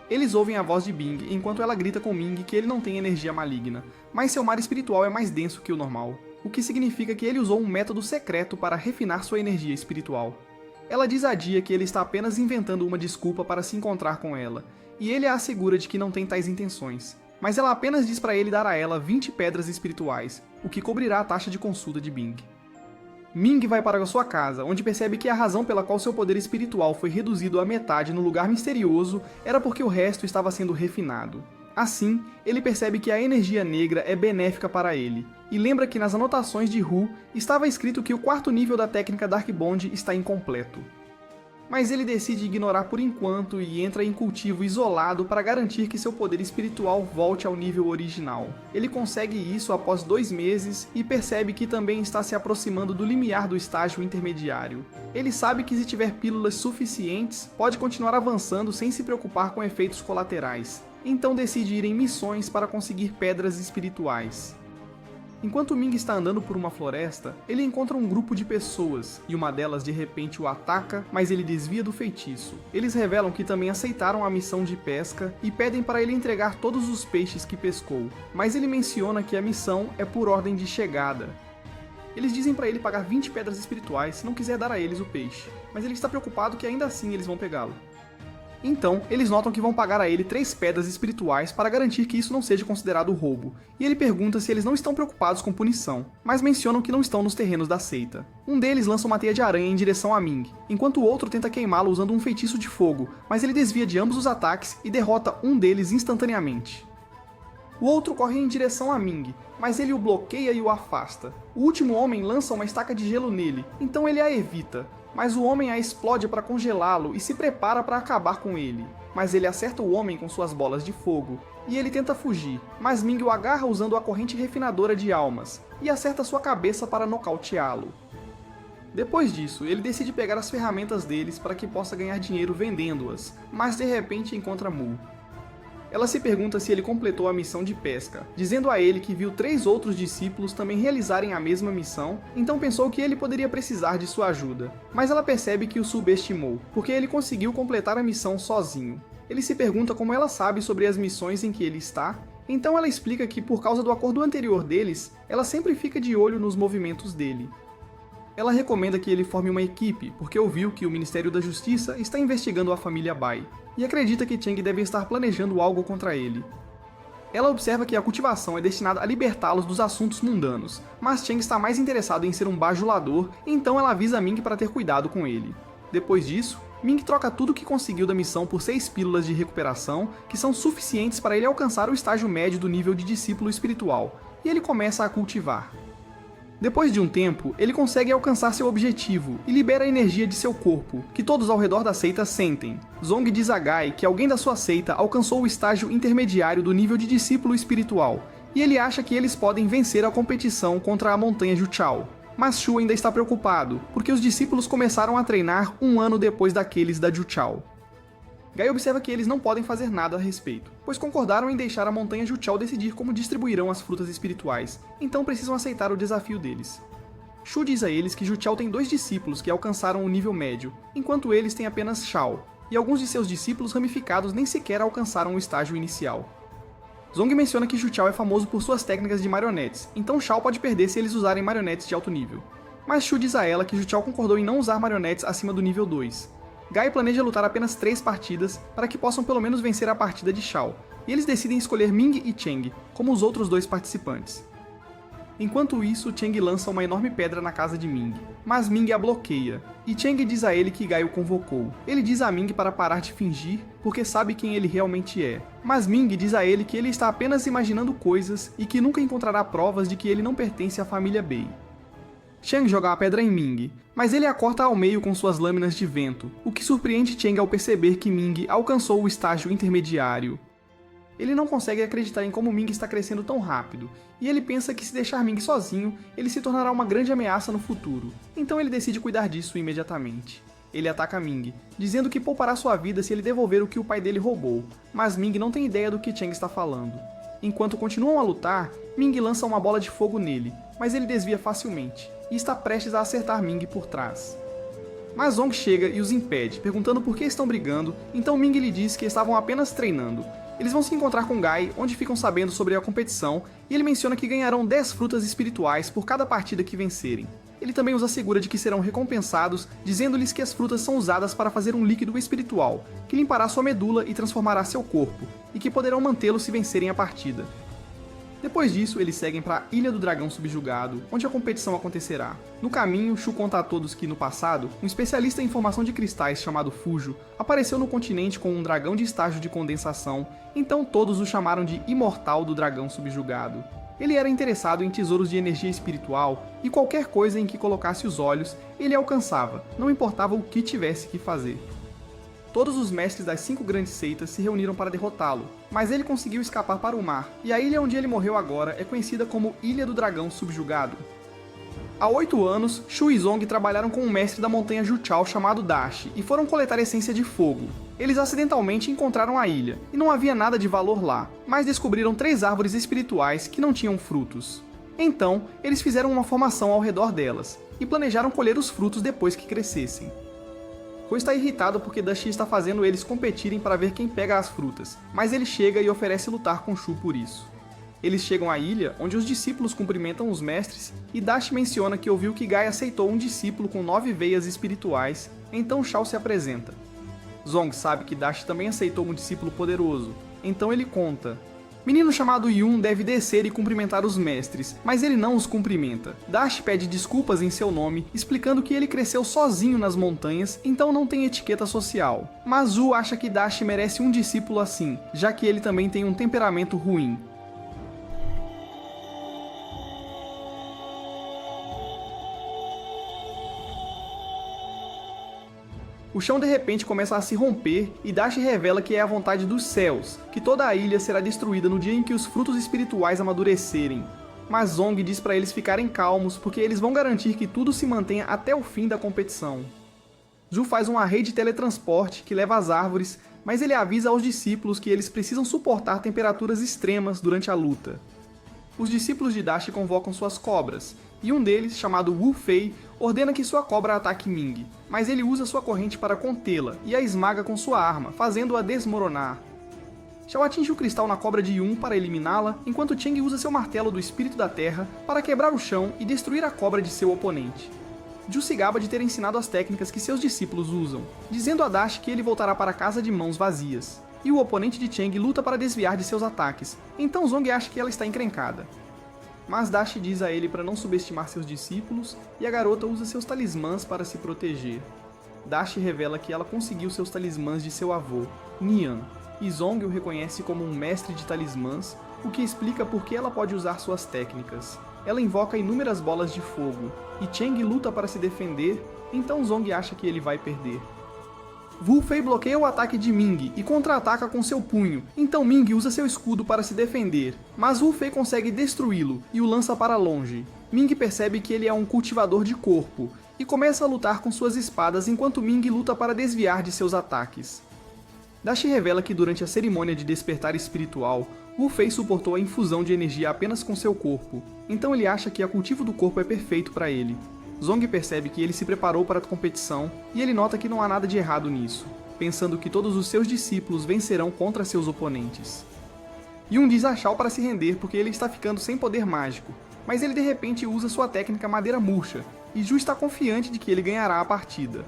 Eles ouvem a voz de Bing enquanto ela grita com Ming que ele não tem energia maligna, mas seu mar espiritual é mais denso que o normal, o que significa que ele usou um método secreto para refinar sua energia espiritual. Ela diz a Dia que ele está apenas inventando uma desculpa para se encontrar com ela, e ele a assegura de que não tem tais intenções, mas ela apenas diz para ele dar a ela 20 pedras espirituais, o que cobrirá a taxa de consulta de Bing. Ming vai para sua casa, onde percebe que a razão pela qual seu poder espiritual foi reduzido à metade no lugar misterioso era porque o resto estava sendo refinado. Assim, ele percebe que a energia negra é benéfica para ele, e lembra que nas anotações de Hu estava escrito que o 4º nível da técnica Dark Bond está incompleto. mas ele decide ignorar por enquanto e entra em cultivo isolado para garantir que seu poder espiritual volte ao nível original. Ele consegue isso após 2 meses e percebe que também está se aproximando do limiar do estágio intermediário. Ele sabe que se tiver pílulas suficientes, pode continuar avançando sem se preocupar com efeitos colaterais. Então decide ir em missões para conseguir pedras espirituais. Enquanto Ming está andando por uma floresta, ele encontra um grupo de pessoas, e uma delas de repente o ataca, mas ele desvia do feitiço. Eles revelam que também aceitaram a missão de pesca e pedem para ele entregar todos os peixes que pescou, mas ele menciona que a missão é por ordem de chegada. Eles dizem para ele pagar 20 pedras espirituais se não quiser dar a eles o peixe, mas ele está preocupado que ainda assim eles vão pegá-lo. Então, eles notam que vão pagar a ele 3 pedras espirituais para garantir que isso não seja considerado roubo, e ele pergunta se eles não estão preocupados com punição, mas mencionam que não estão nos terrenos da seita. Um deles lança uma teia de aranha em direção a Ming, enquanto o outro tenta queimá-lo usando um feitiço de fogo, mas ele desvia de ambos os ataques e derrota um deles instantaneamente. O outro corre em direção a Ming, mas ele o bloqueia e o afasta. O último homem lança uma estaca de gelo nele, então ele a evita, mas o homem a explode para congelá-lo e se prepara para acabar com ele. Mas ele acerta o homem com suas bolas de fogo, e ele tenta fugir, mas Ming o agarra usando a corrente refinadora de almas, e acerta sua cabeça para nocauteá-lo. Depois disso, ele decide pegar as ferramentas deles para que possa ganhar dinheiro vendendo-as, mas de repente encontra Mu. Ela se pergunta se ele completou a missão de pesca, dizendo a ele que viu 3 outros discípulos também realizarem a mesma missão, então pensou que ele poderia precisar de sua ajuda. Mas ela percebe que o subestimou, porque ele conseguiu completar a missão sozinho. Ele se pergunta como ela sabe sobre as missões em que ele está, então ela explica que por causa do acordo anterior deles, ela sempre fica de olho nos movimentos dele. Ela recomenda que ele forme uma equipe, porque ouviu que o Ministério da Justiça está investigando a família Bai, e acredita que Cheng deve estar planejando algo contra ele. Ela observa que a cultivação é destinada a libertá-los dos assuntos mundanos, mas Cheng está mais interessado em ser um bajulador, então ela avisa Ming para ter cuidado com ele. Depois disso, Ming troca tudo o que conseguiu da missão por 6 pílulas de recuperação, que são suficientes para ele alcançar o estágio médio do nível de discípulo espiritual, e ele começa a cultivar. Depois de um tempo, ele consegue alcançar seu objetivo e libera a energia de seu corpo, que todos ao redor da seita sentem. Zong diz a Gai que alguém da sua seita alcançou o estágio intermediário do nível de discípulo espiritual, e ele acha que eles podem vencer a competição contra a montanha Juchao. Mas Shu ainda está preocupado, porque os discípulos começaram a treinar 1 ano depois daqueles da Juchao. Gai observa que eles não podem fazer nada a respeito, pois concordaram em deixar a montanha Juchao decidir como distribuirão as frutas espirituais, então precisam aceitar o desafio deles. Shu diz a eles que Juchao tem 2 discípulos que alcançaram o nível médio, enquanto eles têm apenas Shao, e alguns de seus discípulos ramificados nem sequer alcançaram o estágio inicial. Zong menciona que Juchao é famoso por suas técnicas de marionetes, então Shao pode perder se eles usarem marionetes de alto nível. Mas Shu diz a ela que Juchao concordou em não usar marionetes acima do nível 2. Gai planeja lutar apenas 3 partidas para que possam pelo menos vencer a partida de Shao, e eles decidem escolher Ming e Cheng como os outros 2 participantes. Enquanto isso, Cheng lança uma enorme pedra na casa de Ming, mas Ming a bloqueia, e Cheng diz a ele que Gai o convocou. Ele diz a Ming para parar de fingir, porque sabe quem ele realmente é, mas Ming diz a ele que ele está apenas imaginando coisas e que nunca encontrará provas de que ele não pertence à família Bei. Cheng joga a pedra em Ming, mas ele a corta ao meio com suas lâminas de vento, o que surpreende Cheng ao perceber que Ming alcançou o estágio intermediário. Ele não consegue acreditar em como Ming está crescendo tão rápido, e ele pensa que se deixar Ming sozinho, ele se tornará uma grande ameaça no futuro, então ele decide cuidar disso imediatamente. Ele ataca Ming, dizendo que poupará sua vida se ele devolver o que o pai dele roubou, mas Ming não tem ideia do que Cheng está falando. Enquanto continuam a lutar, Ming lança uma bola de fogo nele, mas ele desvia facilmente, e está prestes a acertar Ming por trás. Mas Zong chega e os impede, perguntando por que estão brigando, então Ming lhe diz que estavam apenas treinando. Eles vão se encontrar com Gai, onde ficam sabendo sobre a competição, e ele menciona que ganharão 10 frutas espirituais por cada partida que vencerem. Ele também os assegura de que serão recompensados, dizendo-lhes que as frutas são usadas para fazer um líquido espiritual, que limpará sua medula e transformará seu corpo, e que poderão mantê-lo se vencerem a partida. Depois disso, eles seguem para a Ilha do Dragão Subjugado, onde a competição acontecerá. No caminho, Shu conta a todos que, no passado, um especialista em formação de cristais chamado Fujo apareceu no continente com um dragão de estágio de condensação, então todos o chamaram de Imortal do Dragão Subjugado. Ele era interessado em tesouros de energia espiritual e qualquer coisa em que colocasse os olhos, ele alcançava, não importava o que tivesse que fazer. Todos os mestres das 5 grandes seitas se reuniram para derrotá-lo, mas ele conseguiu escapar para o mar, e a ilha onde ele morreu agora é conhecida como Ilha do Dragão Subjugado. Há 8 anos, Shu e Zong trabalharam com um mestre da montanha Juchao chamado Dashi e foram coletar essência de fogo. Eles acidentalmente encontraram a ilha, e não havia nada de valor lá, mas descobriram 3 árvores espirituais que não tinham frutos. Então, eles fizeram uma formação ao redor delas, e planejaram colher os frutos depois que crescessem. Ro está irritado porque Dashi está fazendo eles competirem para ver quem pega as frutas, mas ele chega e oferece lutar com Shu por isso. Eles chegam à ilha, onde os discípulos cumprimentam os mestres, e Dashi menciona que ouviu que Gai aceitou um discípulo com 9 veias espirituais, então Shao se apresenta. Zong sabe que Dashi também aceitou um discípulo poderoso, então ele conta. Menino chamado Yun deve descer e cumprimentar os mestres, mas ele não os cumprimenta. Dashi pede desculpas em seu nome, explicando que ele cresceu sozinho nas montanhas, então não tem etiqueta social. Mas Zhu acha que Dashi merece um discípulo assim, já que ele também tem um temperamento ruim. O chão de repente começa a se romper e Dashi revela que é a vontade dos céus, que toda a ilha será destruída no dia em que os frutos espirituais amadurecerem. Mas Zong diz para eles ficarem calmos porque eles vão garantir que tudo se mantenha até o fim da competição. Zhu faz uma rede de teletransporte que leva às árvores, mas ele avisa aos discípulos que eles precisam suportar temperaturas extremas durante a luta. Os discípulos de Dashi convocam suas cobras, e um deles, chamado Wu Fei, ordena que sua cobra ataque Ming, mas ele usa sua corrente para contê-la e a esmaga com sua arma, fazendo-a desmoronar. Shao atinge o cristal na cobra de Yun para eliminá-la, enquanto Cheng usa seu martelo do Espírito da Terra para quebrar o chão e destruir a cobra de seu oponente. Zhu se gaba de ter ensinado as técnicas que seus discípulos usam, dizendo a Dashi que ele voltará para casa de mãos vazias. E o oponente de Cheng luta para desviar de seus ataques, então Zong acha que ela está encrencada. Mas Dashi diz a ele para não subestimar seus discípulos, e a garota usa seus talismãs para se proteger. Dashi revela que ela conseguiu seus talismãs de seu avô, Nian, e Zong o reconhece como um mestre de talismãs, o que explica por que ela pode usar suas técnicas. Ela invoca inúmeras bolas de fogo, e Cheng luta para se defender, então Zong acha que ele vai perder. Wu Fei bloqueia o ataque de Ming e contra-ataca com seu punho, então Ming usa seu escudo para se defender, mas Wu Fei consegue destruí-lo e o lança para longe. Ming percebe que ele é um cultivador de corpo, e começa a lutar com suas espadas enquanto Ming luta para desviar de seus ataques. Dashi revela que durante a cerimônia de despertar espiritual, Wu Fei suportou a infusão de energia apenas com seu corpo, então ele acha que o cultivo do corpo é perfeito para ele. Zong percebe que ele se preparou para a competição e ele nota que não há nada de errado nisso, pensando que todos os seus discípulos vencerão contra seus oponentes. Yun diz a Shao para se render porque ele está ficando sem poder mágico, mas ele de repente usa sua técnica madeira murcha, e Zhu está confiante de que ele ganhará a partida.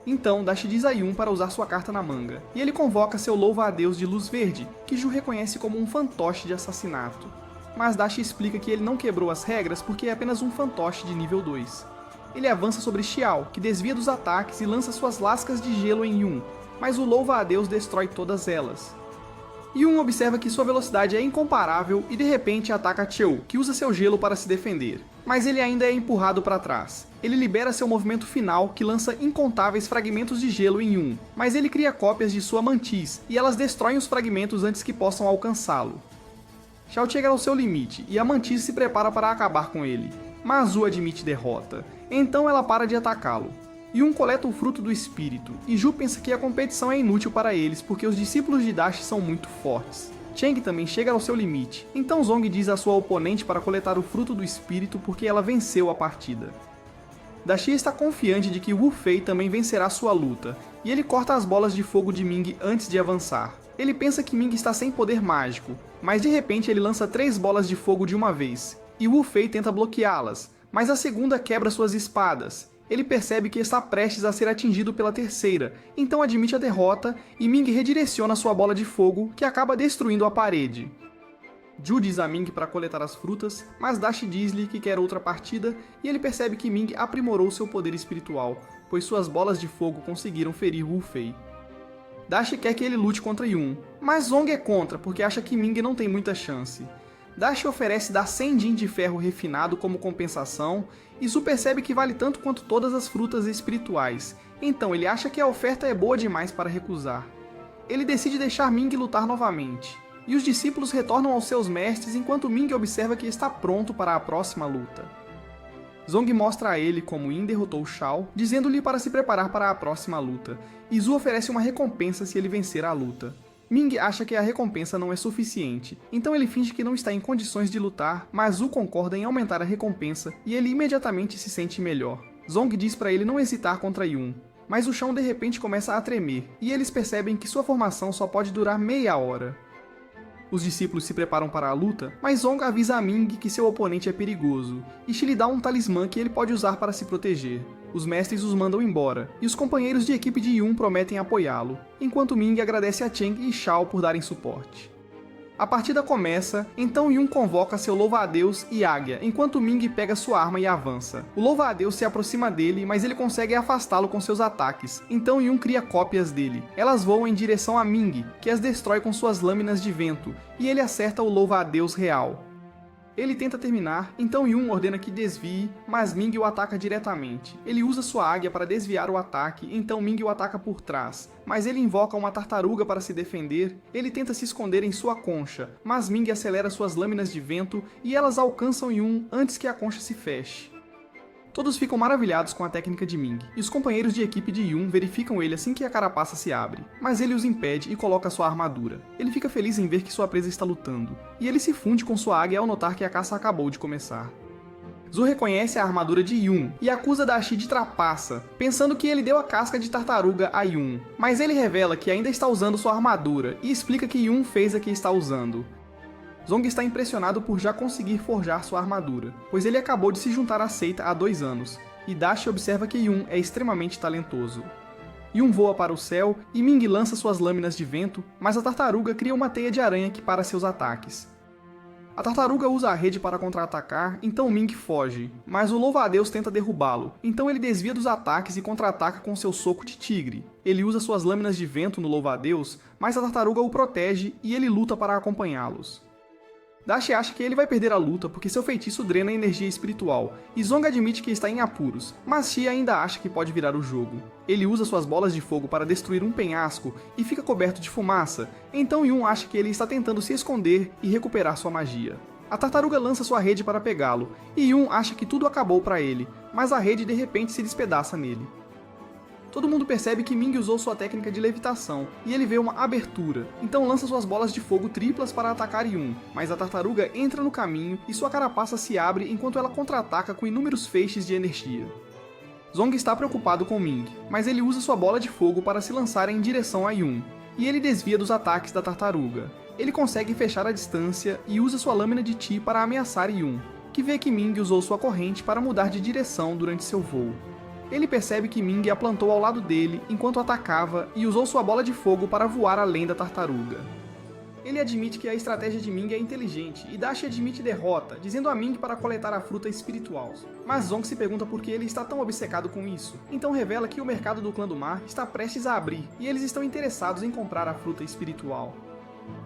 Então Dashi diz a Yun para usar sua carta na manga, e ele convoca seu louva-a-Deus de luz verde, que Zhu reconhece como um fantoche de assassinato. Mas Dashi explica que ele não quebrou as regras porque é apenas um fantoche de nível 2. Ele avança sobre Xiao, que desvia dos ataques e lança suas lascas de gelo em Yun, mas o louva-a-Deus destrói todas elas. Yun observa que sua velocidade é incomparável e de repente ataca Chou, que usa seu gelo para se defender. Mas ele ainda é empurrado para trás. Ele libera seu movimento final, que lança incontáveis fragmentos de gelo em Yun, mas ele cria cópias de sua mantis, e elas destroem os fragmentos antes que possam alcançá-lo. Shao chega ao seu limite, e a mantis se prepara para acabar com ele, mas Zhu admite derrota, então ela para de atacá-lo. Yun coleta o fruto do espírito, e Zhu pensa que a competição é inútil para eles porque os discípulos de Dashi são muito fortes. Cheng também chega ao seu limite, então Zong diz à sua oponente para coletar o fruto do espírito porque ela venceu a partida. Dashi está confiante de que Wu Fei também vencerá sua luta, e ele corta as bolas de fogo de Ming antes de avançar. Ele pensa que Ming está sem poder mágico, mas de repente ele lança 3 bolas de fogo de uma vez, e Wu Fei tenta bloqueá-las, mas a segunda quebra suas espadas. Ele percebe que está prestes a ser atingido pela terceira, então admite a derrota e Ming redireciona sua bola de fogo, que acaba destruindo a parede. Zhu diz a Ming para coletar as frutas, mas Dashi diz-lhe que quer outra partida e ele percebe que Ming aprimorou seu poder espiritual, pois suas bolas de fogo conseguiram ferir Wu Fei. Dashi quer que ele lute contra Yun, mas Zong é contra porque acha que Ming não tem muita chance. Dashi oferece dar 100 Jin de ferro refinado como compensação, e Zu percebe que vale tanto quanto todas as frutas espirituais, então ele acha que a oferta é boa demais para recusar. Ele decide deixar Ming lutar novamente, e os discípulos retornam aos seus mestres enquanto Ming observa que está pronto para a próxima luta. Zong mostra a ele como Yin derrotou Shao, dizendo-lhe para se preparar para a próxima luta, e Zu oferece uma recompensa se ele vencer a luta. Ming acha que a recompensa não é suficiente, então ele finge que não está em condições de lutar, mas Zu concorda em aumentar a recompensa e ele imediatamente se sente melhor. Zong diz para ele não hesitar contra Yun, mas o chão de repente começa a tremer, e eles percebem que sua formação só pode durar meia hora. Os discípulos se preparam para a luta, mas Zong avisa a Ming que seu oponente é perigoso, e Shi lhe dá um talismã que ele pode usar para se proteger. Os mestres os mandam embora, e os companheiros de equipe de Yun prometem apoiá-lo, enquanto Ming agradece a Cheng e Shao por darem suporte. A partida começa, então Yun convoca seu louva-a-Deus e Águia, enquanto Ming pega sua arma e avança. O louva-a-Deus se aproxima dele, mas ele consegue afastá-lo com seus ataques, então Yun cria cópias dele. Elas voam em direção a Ming, que as destrói com suas lâminas de vento, e ele acerta o louva-a-Deus real. Ele tenta terminar, então Yun ordena que desvie, mas Ming o ataca diretamente. Ele usa sua águia para desviar o ataque, então Ming o ataca por trás, mas ele invoca uma tartaruga para se defender. Ele tenta se esconder em sua concha, mas Ming acelera suas lâminas de vento e elas alcançam Yun antes que a concha se feche. Todos ficam maravilhados com a técnica de Ming, e os companheiros de equipe de Yun verificam ele assim que a carapaça se abre, mas ele os impede e coloca sua armadura. Ele fica feliz em ver que sua presa está lutando, e ele se funde com sua águia ao notar que a caça acabou de começar. Zu reconhece a armadura de Yun e acusa Dashi de trapaça, pensando que ele deu a casca de tartaruga a Yun, mas ele revela que ainda está usando sua armadura e explica que Yun fez a que está usando. Zong está impressionado por já conseguir forjar sua armadura, pois ele acabou de se juntar à seita há 2 anos, e Dashi observa que Yun é extremamente talentoso. Yun voa para o céu e Ming lança suas lâminas de vento, mas a tartaruga cria uma teia de aranha que para seus ataques. A tartaruga usa a rede para contra-atacar, então Ming foge, mas o louva-a-Deus tenta derrubá-lo, então ele desvia dos ataques e contra-ataca com seu soco de tigre. Ele usa suas lâminas de vento no louva-a-Deus, mas a tartaruga o protege e ele luta para acompanhá-los. Dashi acha que ele vai perder a luta porque seu feitiço drena a energia espiritual, e Zong admite que está em apuros, mas Shi ainda acha que pode virar o jogo. Ele usa suas bolas de fogo para destruir um penhasco e fica coberto de fumaça, então Yun acha que ele está tentando se esconder e recuperar sua magia. A tartaruga lança sua rede para pegá-lo, e Yun acha que tudo acabou para ele, mas a rede de repente se despedaça nele. Todo mundo percebe que Ming usou sua técnica de levitação, e ele vê uma abertura, então lança suas bolas de fogo triplas para atacar Yun, mas a tartaruga entra no caminho e sua carapaça se abre enquanto ela contra-ataca com inúmeros feixes de energia. Zong está preocupado com Ming, mas ele usa sua bola de fogo para se lançar em direção a Yun, e ele desvia dos ataques da tartaruga. Ele consegue fechar a distância e usa sua lâmina de Ti para ameaçar Yun, que vê que Ming usou sua corrente para mudar de direção durante seu voo. Ele percebe que Ming a plantou ao lado dele enquanto atacava e usou sua bola de fogo para voar além da tartaruga. Ele admite que a estratégia de Ming é inteligente e Dashi admite derrota, dizendo a Ming para coletar a fruta espiritual. Mas Zong se pergunta por que ele está tão obcecado com isso, então revela que o mercado do Clã do Mar está prestes a abrir e eles estão interessados em comprar a fruta espiritual.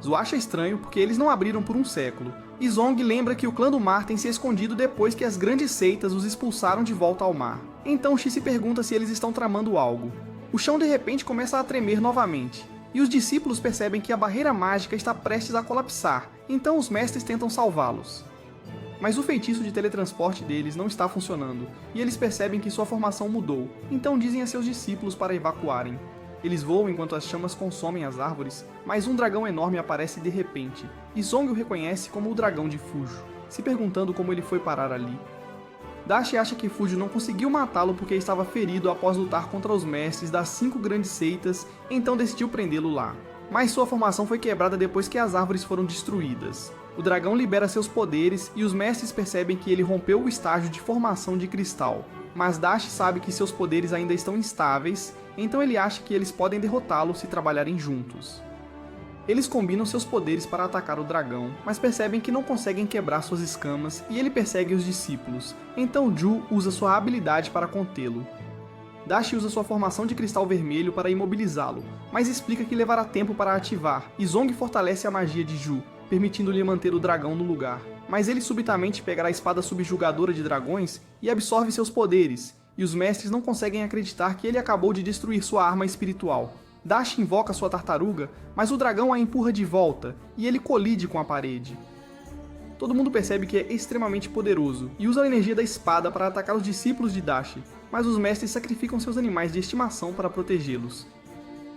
Zu acha estranho porque eles não abriram por um século, e Zong lembra que o Clã do Mar tem se escondido depois que as grandes seitas os expulsaram de volta ao mar. Então Shi se pergunta se eles estão tramando algo. O chão de repente começa a tremer novamente, e os discípulos percebem que a barreira mágica está prestes a colapsar, então os mestres tentam salvá-los. Mas o feitiço de teletransporte deles não está funcionando, e eles percebem que sua formação mudou, então dizem a seus discípulos para evacuarem. Eles voam enquanto as chamas consomem as árvores, mas um dragão enorme aparece de repente, e Zong o reconhece como o dragão de Fujo, se perguntando como ele foi parar ali. Dashi acha que Fujo não conseguiu matá-lo porque estava ferido após lutar contra os mestres das 5 grandes seitas, então decidiu prendê-lo lá. Mas sua formação foi quebrada depois que as árvores foram destruídas. O dragão libera seus poderes e os mestres percebem que ele rompeu o estágio de formação de cristal. Mas Dashi sabe que seus poderes ainda estão instáveis, então ele acha que eles podem derrotá-lo se trabalharem juntos. Eles combinam seus poderes para atacar o dragão, mas percebem que não conseguem quebrar suas escamas e ele persegue os discípulos, então Ju usa sua habilidade para contê-lo. Dashi usa sua formação de cristal vermelho para imobilizá-lo, mas explica que levará tempo para ativar, e Zong fortalece a magia de Ju, permitindo-lhe manter o dragão no lugar. Mas ele subitamente pegará a espada subjugadora de dragões e absorve seus poderes, e os mestres não conseguem acreditar que ele acabou de destruir sua arma espiritual. Dash invoca sua tartaruga, mas o dragão a empurra de volta, e ele colide com a parede. Todo mundo percebe que é extremamente poderoso, e usa a energia da espada para atacar os discípulos de Dash, mas os mestres sacrificam seus animais de estimação para protegê-los.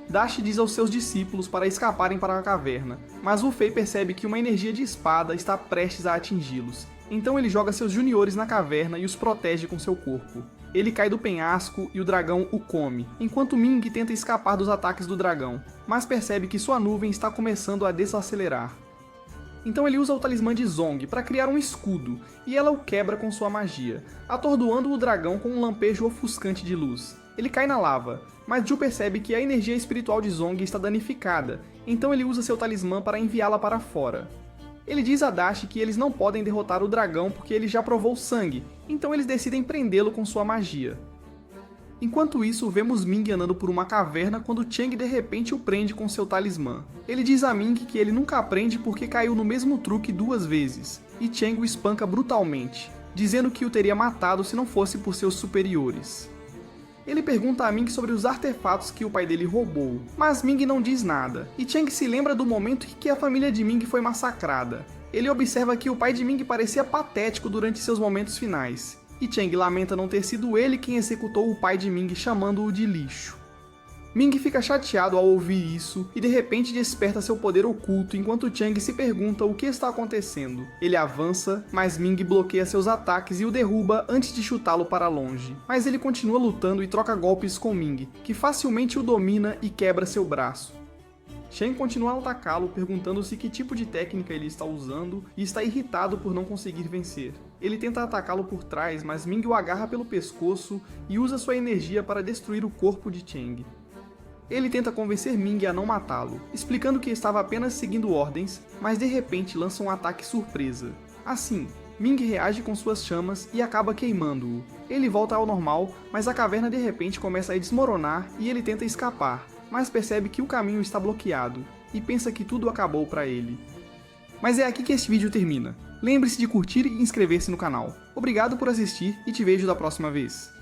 Dash diz aos seus discípulos para escaparem para a caverna, mas Wu Fei percebe que uma energia de espada está prestes a atingi-los, então ele joga seus juniores na caverna e os protege com seu corpo. Ele cai do penhasco e o dragão o come, enquanto Ming tenta escapar dos ataques do dragão, mas percebe que sua nuvem está começando a desacelerar. Então ele usa o talismã de Zong para criar um escudo, e ela o quebra com sua magia, atordoando o dragão com um lampejo ofuscante de luz. Ele cai na lava, mas Ju percebe que a energia espiritual de Zong está danificada, então ele usa seu talismã para enviá-la para fora. Ele diz a Dash que eles não podem derrotar o dragão porque ele já provou sangue, então eles decidem prendê-lo com sua magia. Enquanto isso, vemos Ming andando por uma caverna quando Chang de repente o prende com seu talismã. Ele diz a Ming que ele nunca aprende porque caiu no mesmo truque 2 vezes, e Chang o espanca brutalmente, dizendo que o teria matado se não fosse por seus superiores. Ele pergunta a Ming sobre os artefatos que o pai dele roubou, mas Ming não diz nada, e Chang se lembra do momento em que a família de Ming foi massacrada. Ele observa que o pai de Ming parecia patético durante seus momentos finais, e Chang lamenta não ter sido ele quem executou o pai de Ming, chamando-o de lixo. Ming fica chateado ao ouvir isso e de repente desperta seu poder oculto enquanto Chang se pergunta o que está acontecendo. Ele avança, mas Ming bloqueia seus ataques e o derruba antes de chutá-lo para longe. Mas ele continua lutando e troca golpes com Ming, que facilmente o domina e quebra seu braço. Shen continua a atacá-lo, perguntando-se que tipo de técnica ele está usando e está irritado por não conseguir vencer. Ele tenta atacá-lo por trás, mas Ming o agarra pelo pescoço e usa sua energia para destruir o corpo de Chang. Ele tenta convencer Ming a não matá-lo, explicando que estava apenas seguindo ordens, mas de repente lança um ataque surpresa. Assim, Ming reage com suas chamas e acaba queimando-o. Ele volta ao normal, mas a caverna de repente começa a desmoronar e ele tenta escapar, mas percebe que o caminho está bloqueado, e pensa que tudo acabou para ele. Mas é aqui que este vídeo termina. Lembre-se de curtir e inscrever-se no canal. Obrigado por assistir e te vejo da próxima vez.